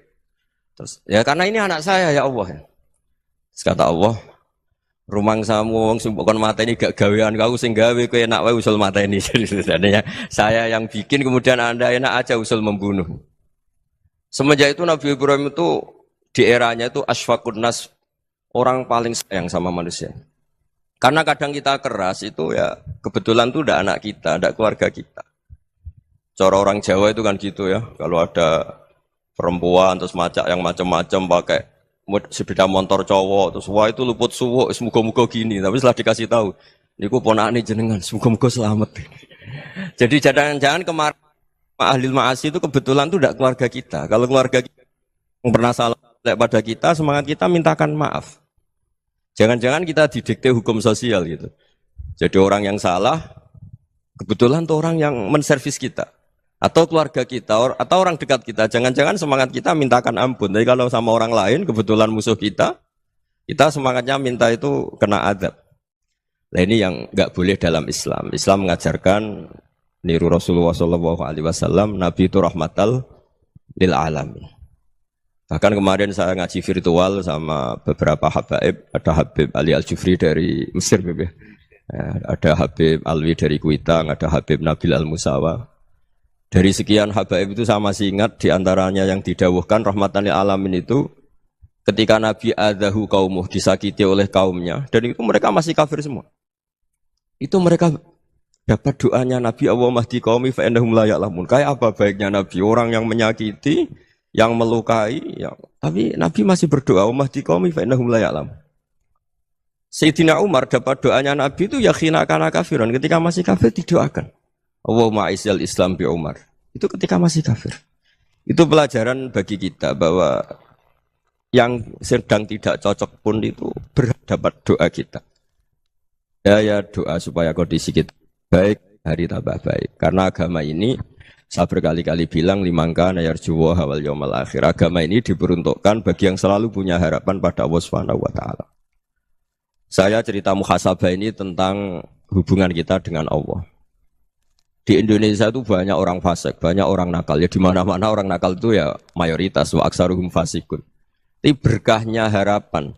[SPEAKER 1] Terus, ya karena ini anak saya ya Allah. Terus kata Allah, rumang samu wong sing kon mateni gak gawean kau sing gawe kowe enak wae usul mateni. Jadi sebenarnya saya yang bikin kemudian Anda enak aja usul membunuh. Semenjak itu Nabi Ibrahim itu di eranya itu asfaqun nas, orang paling sayang sama manusia. Karena kadang kita keras itu ya kebetulan tuh udah anak kita, ada keluarga kita. Cara orang Jawa itu kan gitu ya, kalau ada perempuan terus macak yang macam-macam pakai sepeda motor cowok terus wah itu luput suwuk, semoga-moga gini. Tapi setelah dikasih tahu, niku ponakane jenengan, semoga-moga selamat. Jadi jangan-jangan kemarin ahli ma'asi itu kebetulan tuh udah keluarga kita. Kalau keluarga kita yang pernah salah pada kita, semangat kita mintakan maaf. Jangan-jangan kita didikte hukum sosial gitu. Jadi orang yang salah, kebetulan tuh orang yang menservis kita. Atau keluarga kita, atau orang dekat kita. Jangan-jangan semangat kita mintakan ampun. Tapi kalau sama orang lain, kebetulan musuh kita semangatnya minta itu kena adab. Nah ini yang nggak boleh dalam Islam. Islam mengajarkan, niru Rasulullah SAW, Nabi itu rahmatal lil alamin. Bahkan kemarin saya ngaji virtual sama beberapa habaib, ada Habib Ali Al-Jufri dari Mesir, ya, ada Habib Alwi dari Kuitang, ada Habib Nabil Al-Musawa. Dari sekian habaib itu saya masih ingat diantaranya yang didawuhkan rahmatan lil alamin itu ketika Nabi adahu kaumuh, disakiti oleh kaumnya, dan itu mereka masih kafir semua. Itu mereka dapat doanya Nabi, Allah mahdi qaumi fa innahum la ya'lamun. Kayak apa baiknya Nabi, orang yang menyakiti, yang melukai, tapi Nabi masih berdoa, Allah mahdi qaumi fa innahum la ya'lamun. Sayyidina Umar dapat doanya Nabi itu yakhina kana kafiran, ketika masih kafir didoakan. Allahumma aisyal Islam bi Umar. Itu ketika masih kafir. Itu pelajaran bagi kita bahwa yang sedang tidak cocok pun itu berhak dapat doa kita. Ya doa supaya kondisi kita baik, hari tambah baik. Karena agama ini saya berkali-kali bilang limangka nayarjuwa hawal yaumal akhir. Agama ini diperuntukkan bagi yang selalu punya harapan pada Allah Subhanahu wa taala. Saya cerita muhasabah ini tentang hubungan kita dengan Allah. Di Indonesia itu banyak orang fasik, banyak orang nakal. Ya di mana-mana orang nakal itu ya mayoritas wa aksaruhum fasikun. Tapi berkahnya harapan.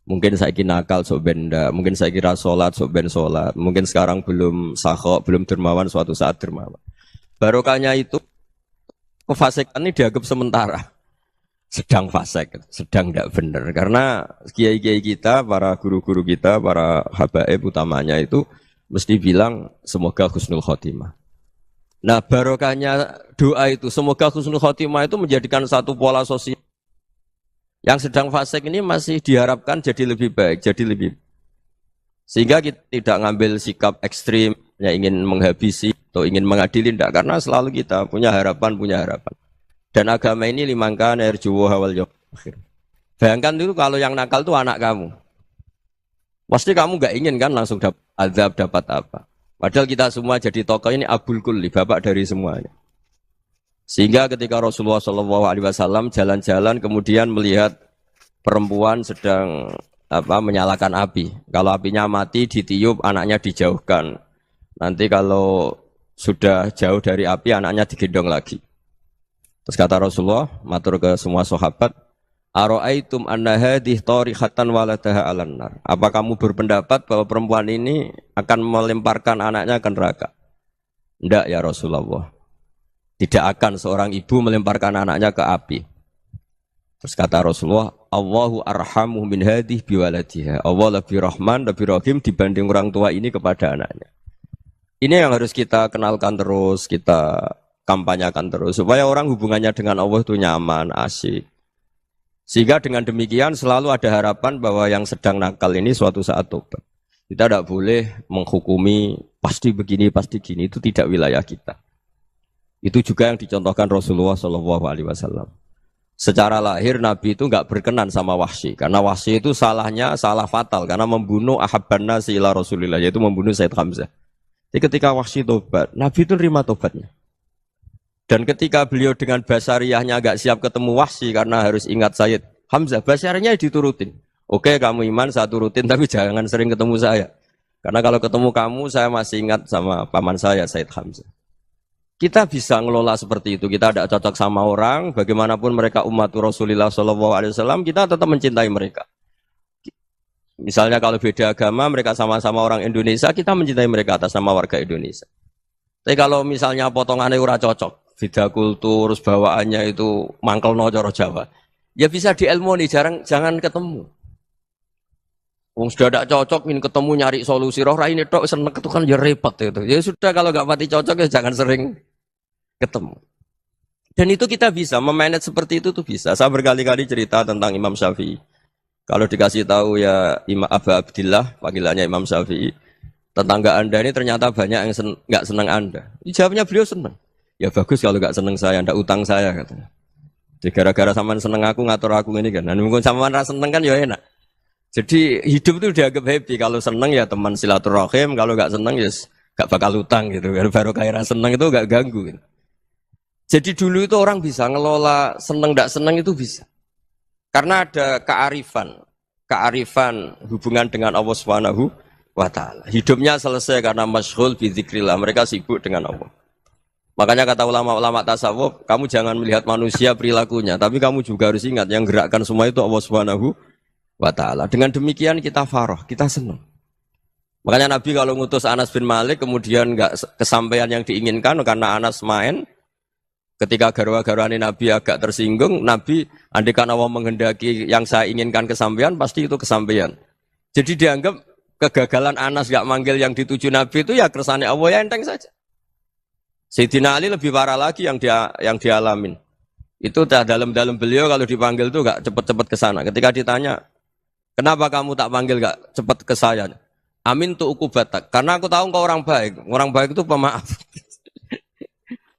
[SPEAKER 1] Mungkin saya kira nakal sok benda, mungkin saya kira sholat sok ben sholat, mungkin sekarang belum sahok, belum dermawan, suatu saat dermawan. Barokahnya itu kefasikan ini dianggap sementara, sedang fasik, sedang tidak benar. Karena kiai-kiai kita, para guru-guru kita, para habaib utamanya itu mesti bilang semoga husnul khotimah. Nah barokahnya doa itu, semoga husnul khotimah itu menjadikan satu pola sosial. Yang sedang fasik ini masih diharapkan jadi lebih baik, jadi lebih. Sehingga kita tidak ngambil sikap ekstrim, yang ingin menghabisi atau ingin mengadili, tidak. Karena selalu kita punya harapan. Dan agama ini limangka nerjuwo hawal yawm akhir. Bayangkan itu kalau yang nakal itu anak kamu. Pasti kamu nggak ingin kan langsung dapat azab, dapat apa. Padahal kita semua jadi tokoh ini abul kulli, bapak dari semuanya. Sehingga ketika Rasulullah SAW jalan-jalan kemudian melihat perempuan sedang menyalakan api. Kalau apinya mati ditiup, anaknya dijauhkan. Nanti kalau sudah jauh dari api, anaknya digendong lagi. Terus kata Rasulullah, matur ke semua sahabat, Aro'aitum anna hadih tarihatan waladaha alan nar. Apa kamu berpendapat bahwa perempuan ini akan melemparkan anaknya ke neraka? Tidak ya Rasulullah. Tidak akan seorang ibu melemparkan anaknya ke api. Terus kata Rasulullah, Allahu arhamu min hadih biwaladiha. Allah lebih rahman, lebih rahim dibanding orang tua ini kepada anaknya. Ini yang harus kita kenalkan terus, kita kampanyakan terus. Supaya orang hubungannya dengan Allah itu nyaman, asyik. Sehingga dengan demikian selalu ada harapan bahwa yang sedang nakal ini suatu saat tobat. Kita tidak boleh menghukumi pasti begini, pasti gini. Itu tidak wilayah kita. Itu juga yang dicontohkan Rasulullah SAW. Secara lahir Nabi itu nggak berkenan sama Wahsy, karena Wahsy itu salahnya salah fatal karena membunuh ahabban nasi ila Rasulillah, yaitu membunuh Said Hamzah. Jadi ketika Wahsy tobat, Nabi itu terima tobatnya. Dan ketika beliau dengan basariyahnya nggak siap ketemu Wahsy karena harus ingat Said Hamzah, basariyahnya diturutin. Oke, kamu iman, saya turutin, tapi jangan sering ketemu saya. Karena kalau ketemu kamu, saya masih ingat sama paman saya, Said Hamzah. Kita bisa ngelola seperti itu. Kita tidak cocok sama orang, bagaimanapun mereka umat Rasulullah SAW, kita tetap mencintai mereka. Misalnya kalau beda agama, mereka sama-sama orang Indonesia, kita mencintai mereka atas nama warga Indonesia. Tapi kalau misalnya potongannya ora cocok, beda kultur, bawaannya itu mangkel no coro Jawa, ya bisa diilmoni, jangan ketemu. Wong sudah tidak cocok, ingin ketemu nyari solusi. Roh ini tok seneng itu kan ya repot itu. Ya sudah kalau nggak pati cocok ya jangan sering ketemu. Dan itu kita bisa memanage seperti itu tuh bisa. Saya berkali-kali cerita tentang Imam Syafi'i. Kalau dikasih tahu ya Imam Aba Abdillah, panggilannya Imam Syafi'i, tetangga anda ini ternyata banyak yang nggak senang anda. Jawabnya beliau senang. Ya bagus kalau nggak senang saya, ndak utang saya katanya. Jadi gara-gara sampean seneng aku ngatur aku ini kan. Dan mungkin sampean rasa seneng kan ya enak. Jadi hidup itu dianggap happy. Kalau seneng ya teman silaturahim, kalau nggak seneng ya nggak bakal utang gitu. Baru kairan seneng itu nggak ganggu. Gitu. Jadi dulu itu orang bisa ngelola seneng nggak seneng itu bisa. Karena ada kearifan hubungan dengan Allah Subhanahu wa taala. Hidupnya selesai karena masyghul bi dzikrillah. Mereka sibuk dengan Allah. Makanya kata ulama-ulama tasawuf, kamu jangan melihat manusia perilakunya, tapi kamu juga harus ingat yang gerakkan semua itu Allah Subhanahu wa ta'ala. Dengan demikian kita farah, kita senang. Makanya Nabi kalau ngutus Anas bin Malik kemudian enggak kesampaian yang diinginkan karena Anas main, ketika garwa-garwani Nabi agak tersinggung, Nabi andaikan Allah menghendaki yang saya inginkan kesampaian, pasti itu kesampaian. Jadi dianggap kegagalan Anas enggak manggil yang dituju Nabi itu ya kersane Allah, ya enteng saja. Sayyidina Ali lebih parah lagi yang dialamin. Itu dalam beliau kalau dipanggil itu enggak cepat-cepat ke sana. Ketika ditanya, kenapa kamu tak panggil gak cepat ke saya? Amin tu ukubatak. Karena aku tahu engkau orang baik. Orang baik itu pemaaf.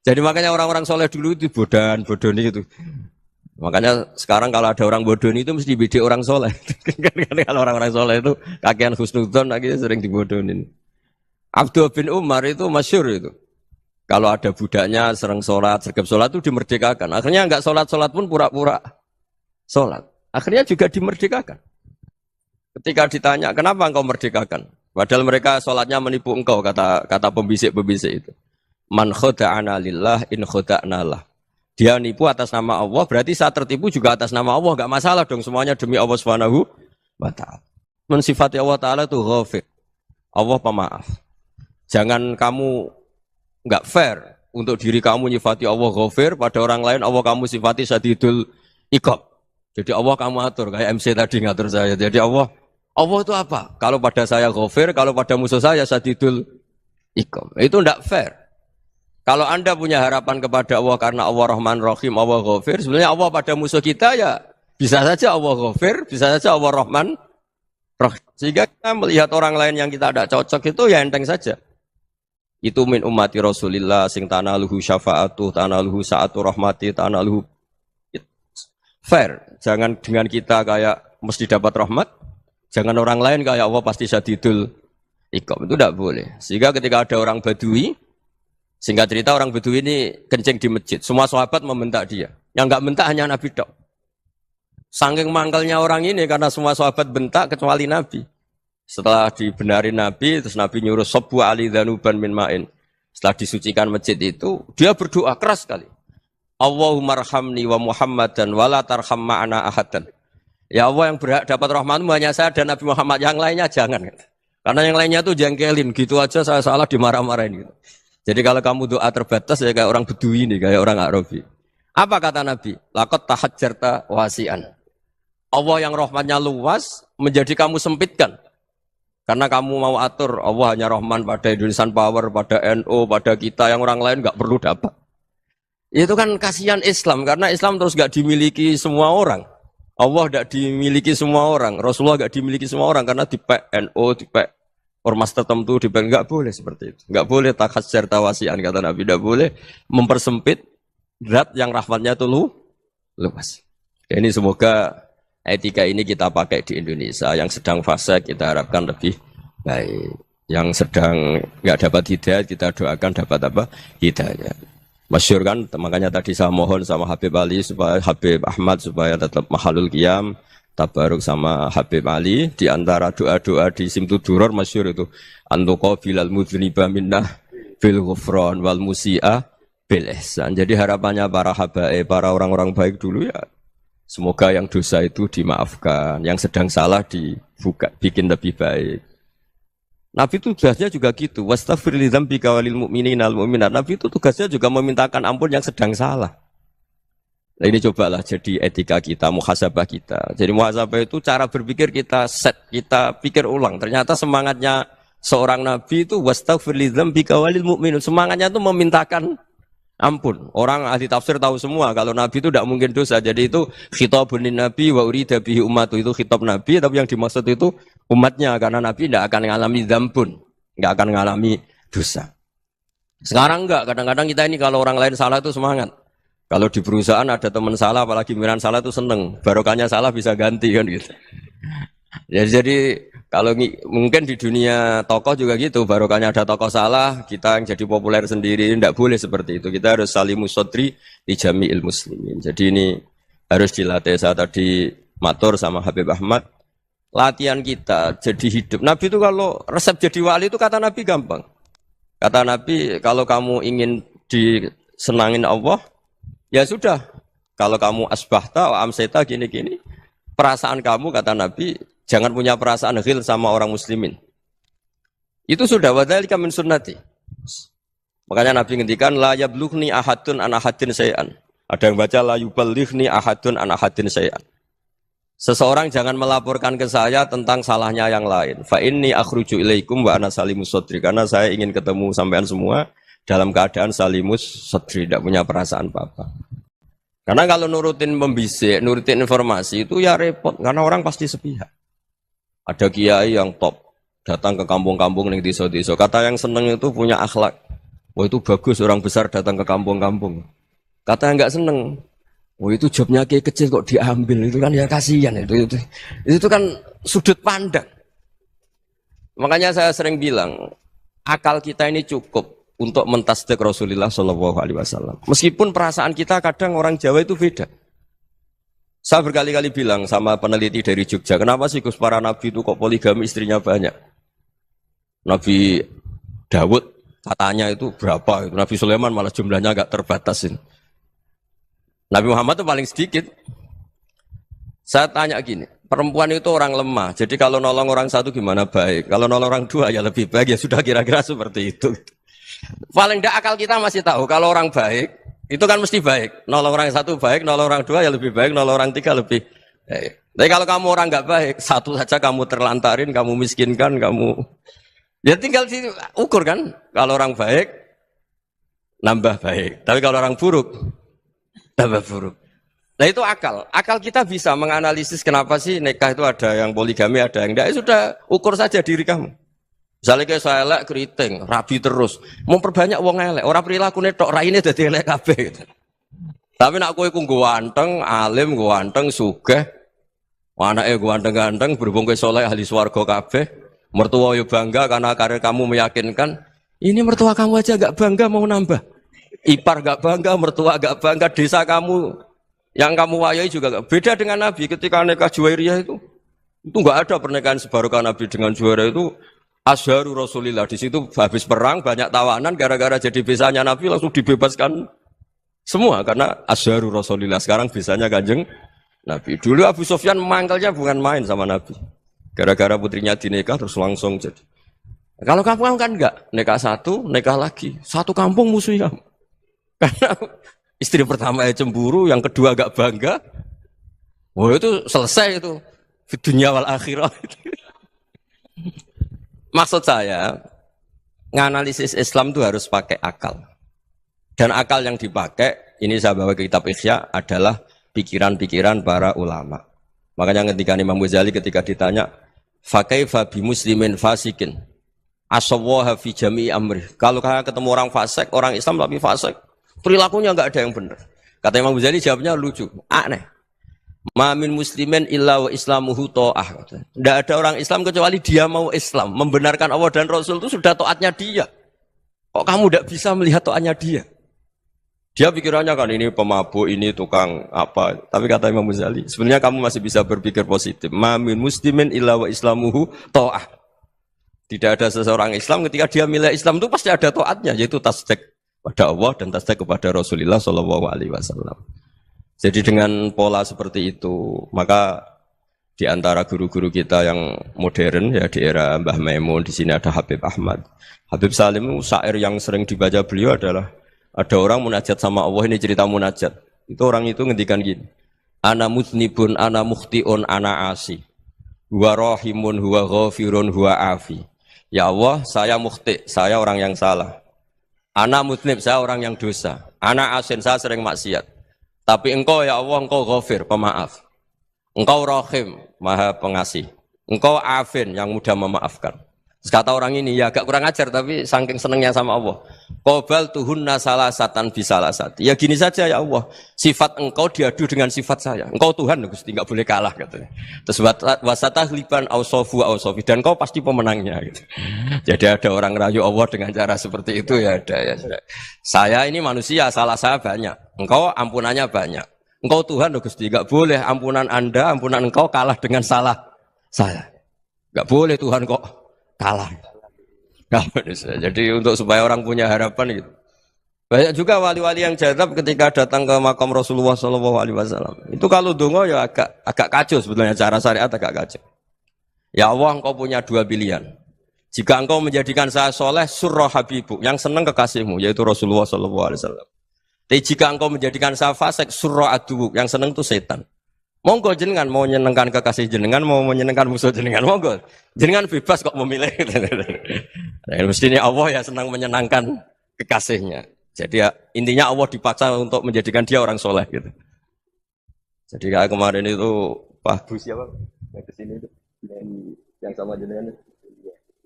[SPEAKER 1] Jadi makanya orang-orang soleh dulu itu bodoni itu. Makanya sekarang kalau ada orang bodoh itu mesti dibidik orang soleh. Kalau orang-orang soleh itu kakean husnudzon akhirnya sering dibodohin. Abdul bin Umar itu masyhur itu. Kalau ada budaknya sering sholat, sergap sholat itu dimerdekakan. Akhirnya nggak sholat pun pura-pura sholat. Akhirnya juga dimerdekakan. Ketika ditanya, kenapa engkau merdekakan? Padahal mereka sholatnya menipu engkau, kata pembisik-pembisik itu. Man khoda'ana lillah in khoda'na lah. Dia nipu atas nama Allah, berarti saat tertipu juga atas nama Allah. Gak masalah dong, semuanya demi Allah Subhanahu wa ta'ala. Mensifati Allah Ta'ala itu ghafir. Allah pemaaf. Jangan kamu nggak fair untuk diri kamu nyifati Allah ghafir, pada orang lain Allah kamu sifati syadidul iqab. Jadi Allah kamu atur, kayak MC tadi ngatur saya. Jadi Allah itu apa? Kalau pada saya ghafir, kalau pada musuh saya syadidul iqab. Itu tidak fair. Kalau Anda punya harapan kepada Allah karena Allah Rahman Rahim, Allah ghafir, sebenarnya Allah pada musuh kita ya bisa saja Allah ghafir, bisa saja Allah Rahman Rahim. Sehingga kita melihat orang lain yang kita tidak cocok itu ya enteng saja. Itu min ummati Rasulillah sing tanaluhu syafa'atuh, tanaluhu sa'atu rahmati, tanaluhu fair. Jangan dengan kita kayak mesti dapat rahmat, jangan orang lain kayak Allah pasti syadidul iqab. Itu tidak boleh. Sehingga ketika ada orang Badui, singkat cerita orang Badui ini kencing di masjid, semua sahabat membentak dia. Yang enggak bentak hanya Nabi tok. Saking mangkelnya orang ini karena semua sahabat bentak kecuali Nabi. Setelah dibenarin Nabi, terus Nabi nyuruh sabbu ali dhanuban min ma'in. Setelah disucikan masjid itu, dia berdoa keras sekali. Allahumma arhamni wa Muhammadan wa la tarham ma'ana ahadan. Ya Allah, yang berhak dapat rahmatmu hanya saya dan Nabi Muhammad, yang lainnya jangan. Karena yang lainnya tuh jengkelin, gitu aja saya salah dimarah-marahin gitu. Jadi kalau kamu doa terbatas ya kayak orang Bedui ini, kayak orang Arabi. Apa kata Nabi? Laqad tahajjarta wasi'an. Allah yang rahmatnya luas menjadi kamu sempitkan. Karena kamu mau atur, Allah hanya Rahman pada Indonesian Power, pada NU, pada kita, yang orang lain nggak perlu dapat. Itu kan kasihan Islam, karena Islam terus nggak dimiliki semua orang. Allah nggak dimiliki semua orang, Rasulullah nggak dimiliki semua orang, karena di NU, di ormas tertentu, di nggak boleh seperti itu. Nggak boleh takhasyar tawasian, kata Nabi, nggak boleh mempersempit zat yang rahmatnya itu luas. Ini semoga etika ini kita pakai di Indonesia. Yang sedang fase kita harapkan lebih baik. Yang sedang nggak dapat hidayah kita doakan dapat apa? Hidayah. Masyhur kan, makanya tadi saya mohon sama Habib Ali supaya Habib Ahmad supaya tetap mahalul qiyam, tabaruk sama Habib Ali. Di antara doa-doa di Simtuduror masyhur itu antuqabilal mudhniba minnah bil ghufran wal musi'ah bil ihsan. Jadi harapannya para habaib, para orang-orang baik dulu ya, semoga yang dosa itu dimaafkan, yang sedang salah bikin lebih baik. Nabi itu tugasnya juga gitu. Wastaghfir li dzambika walil mu'minina wal mu'minat. Nabi itu tugasnya juga memintakan ampun yang sedang salah. Nah, ini cobalah jadi etika kita, muhasabah kita. Jadi muhasabah itu cara berpikir kita set, kita pikir ulang. Ternyata semangatnya seorang nabi itu wastaghfir li dzambika walil mu'minun. Semangatnya itu memintakan ampun. Orang ahli tafsir tahu semua kalau Nabi itu tidak mungkin dosa. Jadi itu khitabun nabi wa urida bihi ummatu, itu khitab Nabi, tapi yang dimaksud itu umatnya, karena Nabi tidak akan mengalami dzambun, tidak akan mengalami dosa. Sekarang enggak, kadang-kadang kita ini kalau orang lain salah itu semangat. Kalau di perusahaan ada teman salah, apalagi miran salah itu seneng. Barokahnya salah bisa ganti kan gitu. Jadi kalau mungkin di dunia tokoh juga gitu, barokahnya ada tokoh salah, kita yang jadi populer sendiri, tidak boleh seperti itu. Kita harus salimus sodri di jami'il muslimin. Jadi ini harus dilatih. Saya tadi matur sama Habib Ahmad, latihan kita jadi hidup. Nabi itu kalau resep jadi wali itu kata Nabi gampang. Kata Nabi, kalau kamu ingin disenangin Allah, ya sudah. Kalau kamu asbahta wa amseta gini-gini, perasaan kamu, kata Nabi, jangan punya perasaan ghil sama orang muslimin. Itu sudah wadzalika min sunnati. Makanya Nabi ngendikan la yablughni ahadun an ahadin syai'an. Ada yang baca la yuballighni ahadun an ahadin syai'an. Seseorang jangan melaporkan ke saya tentang salahnya yang lain. Fa inni akhruju ilaikum wa ana salimus sadri. Karena saya ingin ketemu sampean semua dalam keadaan salimus sadri, tidak punya perasaan apa-apa. Karena kalau nurutin pembisik, nurutin informasi itu ya repot, karena orang pasti sepihak. Ada kiai yang top, datang ke kampung-kampung ning desa-desa. Kata yang seneng itu punya akhlak. Wah itu bagus orang besar datang ke kampung-kampung. Kata yang enggak seneng, Oh itu jobnya kayak kecil kok diambil, itu kan ya kasihan itu kan sudut pandang. Makanya saya sering bilang akal kita ini cukup untuk mentasdik Rasulullah Shallallahu Alaihi Wasallam. Meskipun perasaan kita kadang orang Jawa itu beda. Saya berkali-kali bilang sama peneliti dari Jogja, kenapa sih Gus para nabi itu kok poligami istrinya banyak? Nabi Dawud katanya itu berapa? Nabi Sulaiman malah jumlahnya agak terbatasin. Nabi Muhammad itu paling sedikit. Saya tanya gini, perempuan itu orang lemah, jadi kalau nolong orang satu gimana baik, kalau nolong orang dua ya lebih baik, ya sudah kira-kira seperti itu. Paling tidak akal kita masih tahu, kalau orang baik, itu kan mesti baik. Nolong orang satu baik, nolong orang dua ya lebih baik, nolong orang tiga lebih baik. Tapi kalau kamu orang nggak baik, satu saja kamu terlantarin, kamu miskinkan, kamu... Ya tinggal diukur kan, kalau orang baik, nambah baik. Tapi kalau orang buruk, tambah buruk. Nah itu akal. Akal kita bisa menganalisis kenapa sih nikah itu ada yang poligami, ada yang enggak. Sudah ukur saja diri kamu. Misalnya kayak saya elek keriting, rabi terus. Mau perbanyak wong elek. Orang perilakunya tok raine dadi elek kabeh. Gitu. Tapi nak kowe ku ganteng, alim, ganteng, sugih. Anake ganteng-ganteng, berhubung kowe saleh ahli swarga kabeh. Mertua yo bangga karena karir kamu meyakinkan. Ini mertua kamu aja enggak bangga mau nambah. Ipar enggak bangga, mertua enggak bangga, desa kamu yang kamu wayai juga enggak. Beda dengan Nabi ketika nikah Juwairiyah itu enggak ada pernikahan sebarokah Nabi dengan Juwairiyah itu Azharu Rasulillah. Di situ habis perang banyak tawanan gara-gara jadi besanya Nabi langsung dibebaskan semua karena Azharu Rasulillah. Sekarang besanya Kanjeng Nabi. Dulu Abu Sufyan mangkalnya bukan main sama Nabi. Gara-gara putrinya dinikah terus langsung jadi. Kalau kamu kan enggak, nikah satu, nikah lagi. Satu kampung musuhnya. Karena istri pertama ya cemburu, yang kedua agak bangga. Oh itu selesai itu. Di dunia wal akhirah. Maksud saya, nganalisis Islam itu harus pakai akal. Dan akal yang dipakai, ini saya bawa ke kitab Ihya, adalah pikiran-pikiran para ulama. Makanya ketika Imam Ghazali ketika ditanya, fakaifa bi muslimin fasikin asawwaha fi jami'i amri. Kalau ketemu orang fasik, orang Islam tapi fasik, perilakunya enggak ada yang benar. Kata Imam Ghazali jawabnya lucu, aneh. Ma min muslimin illa wa islamuhu ta'ah. Tidak ada orang Islam kecuali dia mau Islam, membenarkan Allah dan Rasul itu sudah taatnya dia. Kok kamu tidak bisa melihat taatnya dia? Dia pikirannya kan ini pemabuk, ini tukang apa. Tapi kata Imam Ghazali, sebenarnya kamu masih bisa berpikir positif. Ma min muslimin illa wa islamuhu ta'ah. Tidak ada seseorang Islam ketika dia milih Islam itu pasti ada taatnya, yaitu tasdik pada Allah dan tasdik kepada Rasulullah Shallallahu Alaihi Wasallam. Jadi dengan pola seperti itu, maka di antara guru-guru kita yang modern ya di era Mbah Maimun, di sini ada Habib Ahmad, Habib Salim, syair yang sering dibaca beliau adalah ada orang munajat sama Allah, ini cerita munajat. Itu orang itu ngendikan gini, ana mutnibun, ana mukhtiun, ana asi, huwa rahimun, huwa ghafirun, huwa afi. Ya Allah, saya mukhti, saya orang yang salah. Ana mutnib, saya orang yang dosa. Ana asin, saya sering maksiat. Tapi engkau ya Allah, engkau ghafir, pemaaf. Engkau rahim, maha pengasih. Engkau afin, yang mudah memaafkan. Terus kata orang ini, ya agak kurang ajar, tapi saking senengnya sama Allah. Qobal tuhunna salasatan bisalasati. Ya gini saja ya Allah, sifat engkau diadu dengan sifat saya. Engkau Tuhan, Gusti, enggak boleh kalah katanya. Terus wasatahliban ausofu ausofi, dan engkau pasti pemenangnya gitu. Jadi ada orang rayu Allah dengan cara seperti itu ya ada ya. Saya ini manusia, salah saya banyak. Engkau ampunannya banyak. Engkau Tuhan, Gusti, enggak boleh ampunan Anda, ampunan engkau kalah dengan salah saya. Enggak boleh Tuhan kok kalah. Jadi untuk supaya orang punya harapan gitu. Banyak juga wali-wali yang jadab ketika datang ke makam Rasulullah SAW. Itu kalau dongo ya agak kacau sebetulnya, cara syariat agak kacau. Ya Allah, engkau punya dua pilihan. Jika engkau menjadikan saya soleh, surah habibu, yang senang kekasihmu, yaitu Rasulullah SAW. Tapi jika engkau menjadikan saya fasik, surah adubu, yang senang itu setan. Monggo jenengan mau menyenangkan kekasih jenengan, mau menyenangkan musuh jenengan, monggo. Jenengan bebas kok memilih. Nah, mestinya Allah ya senang menyenangkan kekasihnya. Jadi ya, intinya Allah dipaksa untuk menjadikan dia orang soleh gitu. Jadi kayak kemarin itu Pak Bu siapa? Yang kesini itu yang sama jenengan.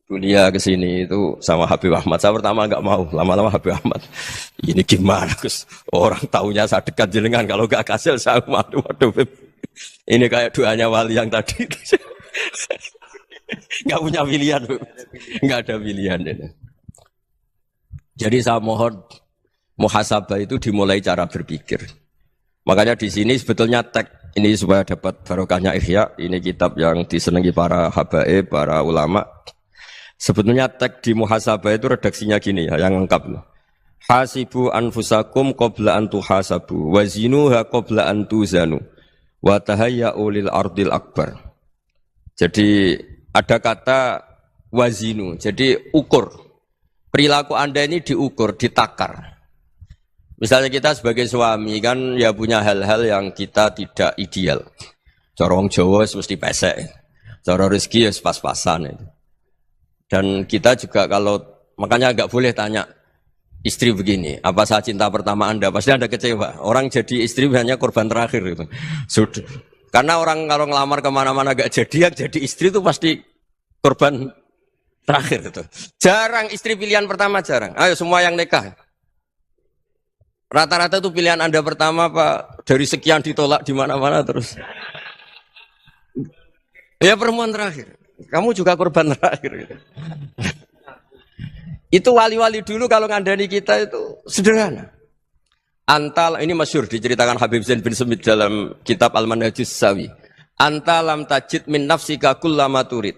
[SPEAKER 1] kuliah ke sini itu sama Habib Ahmad. Saya pertama nggak mau, lama-lama Habib Ahmad. Ini gimana, Gus? Orang taunya saya dekat jenengan, kalau nggak kasil saya waduh, Beb. Ini kayak doanya wali yang tadi. Nggak punya pilihan, Beb. Nggak ada pilihan. Jadi saya mohon muhasabah itu dimulai cara berpikir. Makanya di sini sebetulnya teks ini supaya dapat barokahnya Ihya. Ini kitab yang disenangi para habaib, para ulama. Sebetulnya teks di muhasabah itu redaksinya gini ya, yang lengkap. Hasibu anfusakum qabla an tuhasabu wa zinuha qabla an tuzanu wa tahayya'u lil ardil akbar. Jadi ada kata wazinu, jadi ukur. Perilaku Anda ini diukur, ditakar. Misalnya kita sebagai suami kan ya punya hal-hal yang kita tidak ideal. Cara wong Jawa mesti pesek. Cara rezeki ya pas-pasan itu. Dan kita juga kalau, makanya nggak boleh tanya istri begini, apa saya cinta pertama Anda? Pasti Anda kecewa. Orang jadi istri hanya korban terakhir gitu. Sudah. Karena orang kalau ngelamar kemana-mana gak jadi, yang jadi istri itu pasti korban terakhir gitu. Jarang istri pilihan pertama, jarang. Ayo semua yang nikah. Rata-rata itu pilihan Anda pertama Pak, dari sekian ditolak di mana-mana terus. Ya perempuan terakhir. Kamu juga korban terakhir. Gitu. Itu wali-wali dulu kalau ngandani kita itu sederhana. Antal, ini masyhur diceritakan Habib Zain bin Semit dalam kitab Al-Manhajus Sawi. Anta lam tajid min nafsika kullama turid.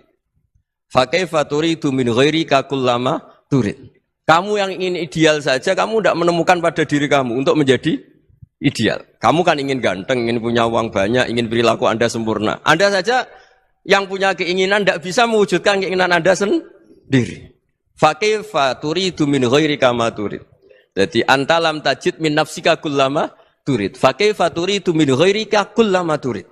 [SPEAKER 1] Fa kaifa turidu min ghairika kullama turid. Kamu yang ingin ideal saja, kamu tidak menemukan pada diri kamu untuk menjadi ideal. Kamu kan ingin ganteng, ingin punya uang banyak, ingin perilaku Anda sempurna. Anda saja yang punya keinginan tidak bisa mewujudkan keinginan Anda sendiri. Fa kaifa turidu min ghairika ma turid. Jadi anta lam tajid min nafsika kullama turid. Fa kaifa turidu min ghairika kullama turid.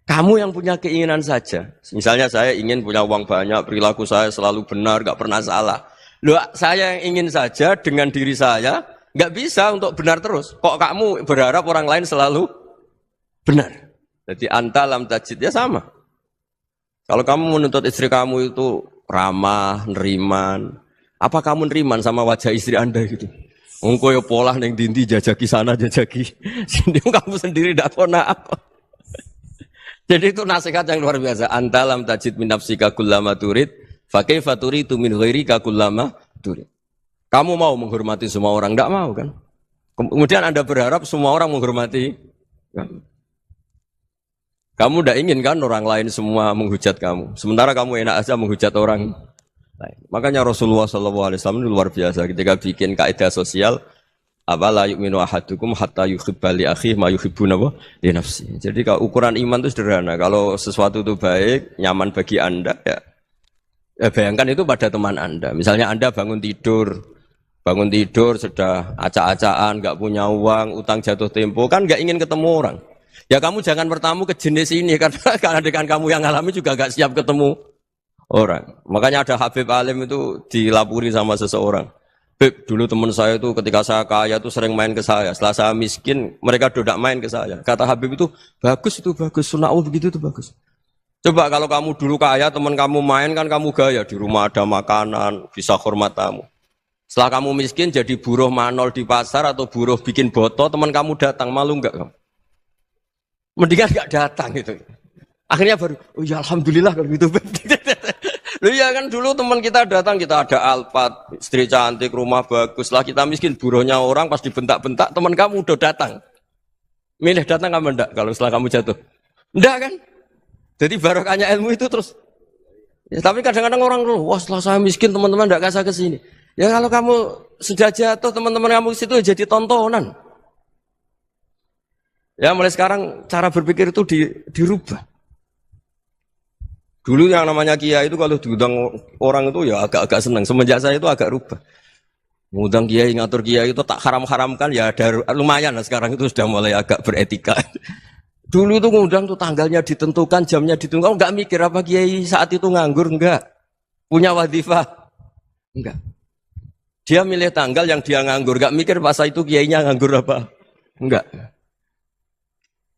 [SPEAKER 1] Kamu yang punya keinginan saja. Misalnya saya ingin punya uang banyak, perilaku saya selalu benar, enggak pernah salah. Loh, saya yang ingin saja dengan diri saya enggak bisa untuk benar terus. Kok kamu berharap orang lain selalu benar? Jadi anta lam tajid ya sama. Kalau kamu menuntut istri kamu itu ramah, neriman, apa kamu neriman sama wajah istri Anda gitu? Engko ya pola neng dindi jajaki sana jajaki sini kamu sendiri ndak kona apa. Jadi itu nasihat yang luar biasa. Anta lam tajid min nafsika kullama turid, fa kaifa turidu min ghairika kullama turid. Kamu mau menghormati semua orang, enggak mau kan? Kemudian Anda berharap semua orang menghormati kamu. Kamu tidak ingin kan orang lain semua menghujat kamu. Sementara kamu enak aja menghujat orang lain. Makanya Rasulullah SAW itu luar biasa ketika bikin kaidah sosial. Apa la yu'minu ahadukum hatta yuhibba li akhihi ma yuhibbu li nafsi. Jadi kalau ukuran iman itu sederhana. Kalau sesuatu itu baik, nyaman bagi Anda, ya bayangkan itu pada teman Anda. Misalnya Anda bangun tidur sudah acak-acakan, nggak punya uang, utang jatuh tempo, kan nggak ingin ketemu orang. Ya kamu jangan bertamu ke jenis ini karena dengan kamu yang alami juga gak siap ketemu orang. Makanya ada Habib Alim itu dilapuri sama seseorang. Beb, dulu teman saya itu ketika saya kaya itu sering main ke saya. Setelah saya miskin, mereka tidak main ke saya. Kata Habib itu bagus, sunah begitu itu bagus. Coba kalau kamu dulu kaya, teman kamu main kan kamu gaya. Di rumah ada makanan, bisa hormat tamu. Setelah kamu miskin jadi buruh manol di pasar atau buruh bikin boto, teman kamu datang, malu enggak kamu? Mendingan gak datang gitu. Akhirnya baru, oh ya alhamdulillah kalau gitu. Loh ya kan dulu teman kita datang, kita ada Alphard, istri cantik, rumah bagus. Lah kita miskin, buruhnya orang pas dibentak-bentak, teman kamu udah datang. Milih datang kamu enggak kalau setelah kamu jatuh? Enggak kan? Jadi barokahnya ilmu itu terus. Ya, tapi kadang-kadang orang wah setelah saya miskin teman-teman enggak kasih ke sini. Ya kalau kamu sudah jatuh, teman-teman kamu situ jadi tontonan. Ya mulai sekarang cara berpikir itu dirubah. Dulu yang namanya kiai itu kalau diundang orang itu ya agak-agak senang. Semenjak saya itu agak rubah. Ngundang kiai, ngatur kiai itu tak haram-haramkan ya ada lumayan lah sekarang itu sudah mulai agak beretika. Dulu itu ngundang tuh tanggalnya ditentukan, jamnya ditentukan. Enggak mikir apa kiai saat itu nganggur, enggak. Punya wadifah, enggak. Dia milih tanggal yang dia nganggur, enggak mikir pas itu kiainya nganggur apa. Enggak.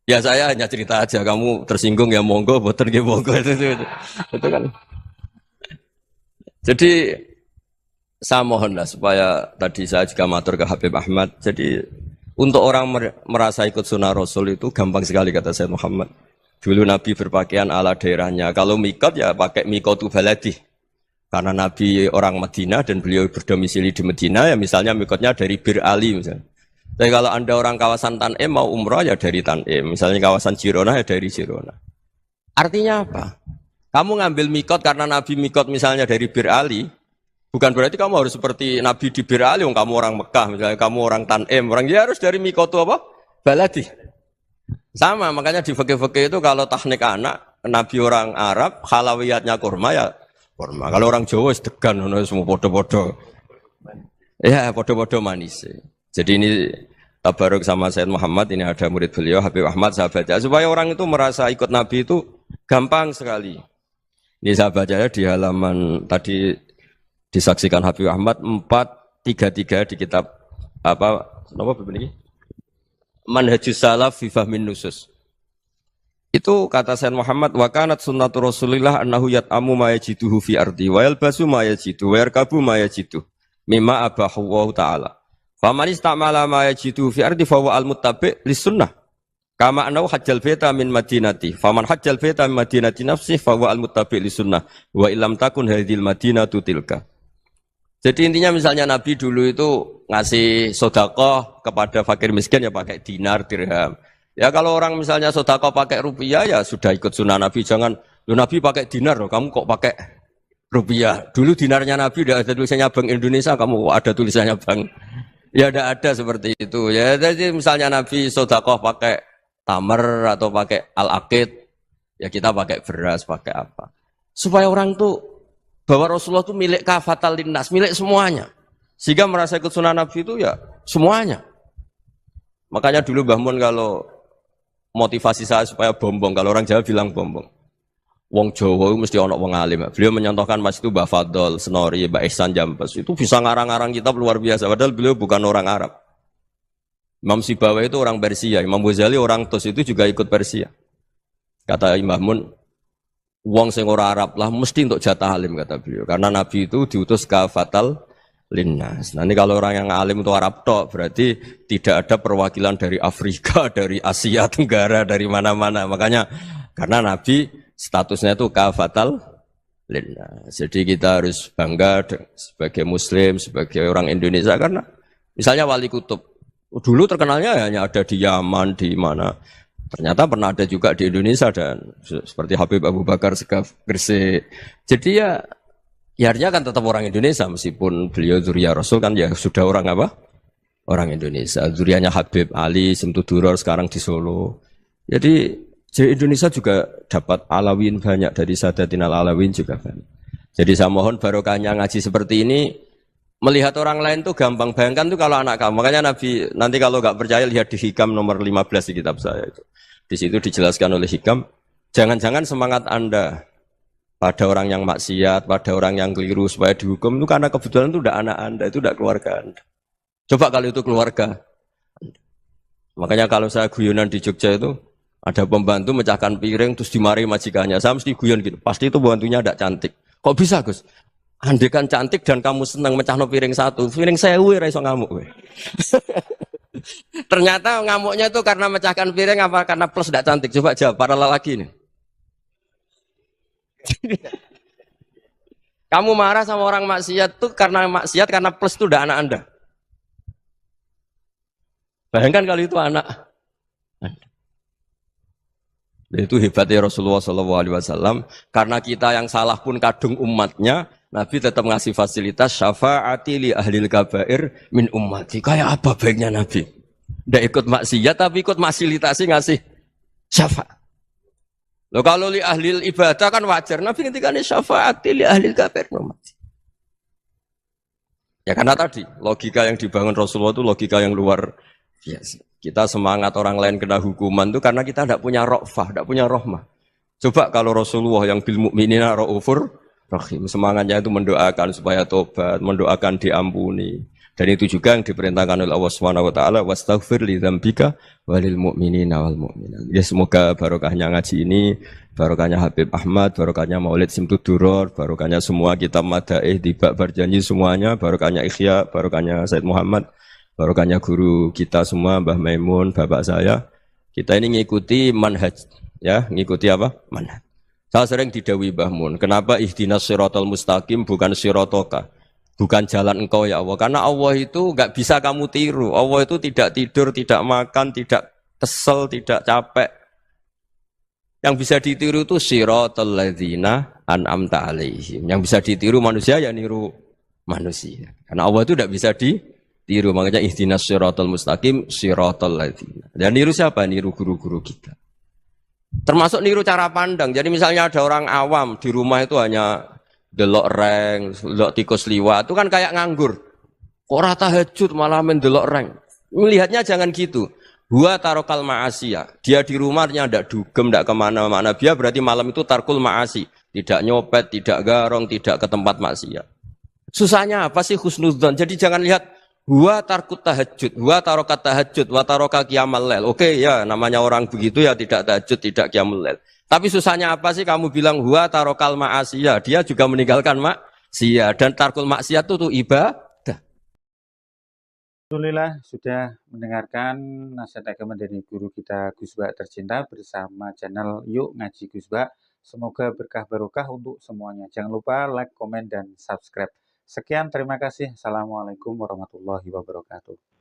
[SPEAKER 1] Ya saya hanya cerita aja, kamu tersinggung ya monggo, boten nggih monggo itu kan. Jadi saya mohonlah supaya tadi saya juga matur ke Habib Ahmad. Jadi untuk orang merasa ikut sunnah Rasul itu gampang sekali kata Sayyid Muhammad. Dulu Nabi berpakaian ala daerahnya. Kalau mikot ya pakai mikotu baladi. Karena Nabi orang Madinah dan beliau berdomisili di Madinah ya misalnya mikotnya dari Bir Ali misalnya. Tapi kalau Anda orang kawasan Tanim mau umrah ya dari Tanim. Misalnya kawasan Jirona ya dari Jirona. Artinya apa? Kamu ngambil mikot karena Nabi mikot misalnya dari Bir Ali, bukan berarti kamu harus seperti Nabi di Bir Ali, kamu orang Mekah, misalnya kamu orang Tanim, orang dia harus dari mikot itu apa? Baladi. Sama, makanya di fikih-fikih itu kalau teknik anak, Nabi orang Arab, halawiyatnya kurma ya kurma. Kalau orang Jawa sedegan, semua podo-podo. Ya, podo-podo manis. Jadi ini tabaruk sama Sayyid Muhammad, ini ada murid beliau, Habib Ahmad, sahabatnya. Supaya orang itu merasa ikut Nabi itu gampang sekali. Ini saya baca ya di halaman tadi disaksikan Habib Ahmad 433 di kitab apa begini? Manhajus Salaf fi Fahmin Nusus. Itu kata Sayyid Muhammad wa kanat sunnatu Rasulillah annahu yat'amu ma yajiduhu fi ardi wa yalbasu ma yajidu wa yarkabu ma yajidu mimma abahu wa ta'ala. Faman istamala ma yajiduhu fi ardi fa huwa al-muttabi' lis sunnah. Kama anau hajjal baita min madinati. Faman hajjal baita min madinati nafsi fa huwa al-muttabi' li sunnah wa illam takun hadhil madinatu tilka. Jadi intinya misalnya Nabi dulu itu ngasih sedekah kepada fakir miskin ya pakai dinar, dirham. Ya kalau orang misalnya sedekah pakai rupiah ya sudah ikut sunnah Nabi. Jangan lu Nabi pakai dinar loh, kamu kok pakai rupiah. Dulu dinarnya Nabi udah ada tulisannya Bank Indonesia, kamu ada tulisannya Bank. Ya tidak ada seperti itu. Ya jadi misalnya Nabi sedekah pakai tamar atau pakai al-aqid, ya kita pakai beras, pakai apa. Supaya orang tuh, bahwa Rasulullah itu milik kafatal linnas, milik semuanya. Sehingga merasa ikut sunnah Nabi itu ya semuanya. Makanya dulu Mbah Mun kalau motivasi saya supaya bombong, kalau orang Jawa bilang bombong. Wong Jawa itu mesti ono wong alim. Beliau menyontohkan mas itu Mbah Fadol, Senori, Mbah Ihsan Jambes. Itu bisa ngarang-ngarang kitab luar biasa, padahal beliau bukan orang Arab. Imam Sibawai itu orang Persia, Imam Ghazali orang Tus itu juga ikut Persia. Kata Imam Mun, wong sing ora Arab lah mesti untuk jatah alim kata beliau. Karena Nabi itu diutus kafatal linnas. Nanti kalau orang yang alim itu Arab tok, berarti tidak ada perwakilan dari Afrika, dari Asia Tenggara, dari mana-mana. Makanya karena Nabi statusnya itu kafatal linnas. Jadi kita harus bangga sebagai Muslim, sebagai orang Indonesia karena misalnya Wali Kutub. Dulu terkenalnya hanya ada di Yaman, di mana. Ternyata pernah ada juga di Indonesia dan seperti Habib Abu Bakar Segaf Gresik. Jadi ya artinya kan tetap orang Indonesia meskipun beliau zuriyah Rasul kan ya sudah orang apa? Orang Indonesia. Zuriyahnya Habib Ali Simtuduror sekarang di Solo. Jadi Indonesia juga dapat alawin banyak dari Sadatinal Alawin juga banyak. Jadi saya mohon barokahnya ngaji seperti ini. Melihat orang lain tuh gampang, bayangkan tuh kalau anak kamu. Makanya Nabi, nanti kalau nggak percaya lihat di Hikam nomor 15 di kitab saya itu. Di situ dijelaskan oleh Hikam, jangan-jangan semangat Anda pada orang yang maksiat, pada orang yang keliru supaya dihukum itu karena kebetulan itu udah anak Anda, itu udah keluarga Anda. Coba kalau itu keluarga. Makanya kalau saya guyonan di Jogja itu, ada pembantu mecahkan piring terus dimarahi majikannya. Saya mesti guyon gitu, pasti itu pembantunya tidak cantik. Kok bisa Gus? Andai kan cantik dan kamu senang mecahno piring satu, piring 1000 ora iso ngamuk kowe. Ternyata ngamuknya itu karena mecahkan piring apa karena plus tidak cantik? Coba jawab para lelaki ini. Kamu marah sama orang maksiat tuh karena maksiat karena plus itu udah anak Anda. Bayangkan kalau itu anak Anda. Itu hebatnya Rasulullah SAW karena kita yang salah pun kadung umatnya. Nabi tetap ngasih fasilitas syafaati li ahlil kabair min ummati. Kayak apa baiknya Nabi? Tidak ikut maksiat tapi ikut fasilitasi ngasih syafaat. Loh kalau li ahlil ibadah kan wajar. Nabi ketika ini syafaati li ahlil kabair min ummati. Ya karena tadi logika yang dibangun Rasulullah itu logika yang luar biasa. Kita semangat orang lain kena hukuman itu karena kita tidak punya ra'fah, tidak punya rahmah. Coba kalau Rasulullah yang bil mu'minina ra'ufur rahim, semangatnya itu mendoakan supaya tobat, mendoakan diampuni, Dan itu juga yang diperintahkan oleh Allah Subhanahu wa taala, wastaghfir li dzambika walil mu'minina wal mu'minat. Ya semoga barokahnya ngaji ini, barokahnya Habib Ahmad, barokahnya Maulid Simtuduror, barokahnya semua kitab madaih tiba berjanji semuanya, barokahnya Ikhya, barokahnya Said Muhammad, barokahnya guru kita semua Mbah Maimun, bapak saya. Kita ini ngikuti manhaj, ya, ngikuti apa? Manhaj. Saya sering didawi Mbah Mun, kenapa ihdinas siratal mustaqim bukan siratoka? Bukan jalan engkau ya Allah. Karena Allah itu enggak bisa kamu tiru. Allah itu tidak tidur, tidak makan, tidak kesel, tidak capek. Yang bisa ditiru itu siratal ladzina an'amta alaihim. Yang bisa ditiru manusia ya niru manusia. Karena Allah itu tidak bisa ditiru. Makanya ihdinas siratal mustaqim siratal ladzina. Dan niru siapa? Niru guru-guru kita. Termasuk niru cara pandang. Jadi misalnya ada orang awam di rumah itu hanya delok reng, delok tikus liwat, itu kan kayak nganggur. Ora tahajud malah mendelok reng. Melihatnya jangan gitu. Huwa tarokal ma'asiyah. Dia di rumahnya ndak dugem, ndak kemana-mana. Dia berarti malam itu tarkul ma'asi. Tidak nyopet, tidak garong, tidak ke tempat maksiat. Susahnya apa sih husnudzon? Jadi jangan lihat huwa tarkut tahajud, huwa tarokat tahajud, wa taroka qiyamal lail. Oke ya, namanya orang begitu ya tidak tahajud, tidak qiyamul lail. Tapi susahnya apa sih kamu bilang huwa tarokal ma'asiyah, dia juga meninggalkan maksiyah, dan tarkul maksiat itu ibadah.
[SPEAKER 3] Alhamdulillah sudah mendengarkan nasihat agama dari guru kita Gus Ba tercinta bersama channel Yuk Ngaji Gus Ba. Semoga berkah barokah untuk semuanya. Jangan lupa like, komen, dan subscribe. Sekian, terima kasih. Assalamualaikum warahmatullahi wabarakatuh.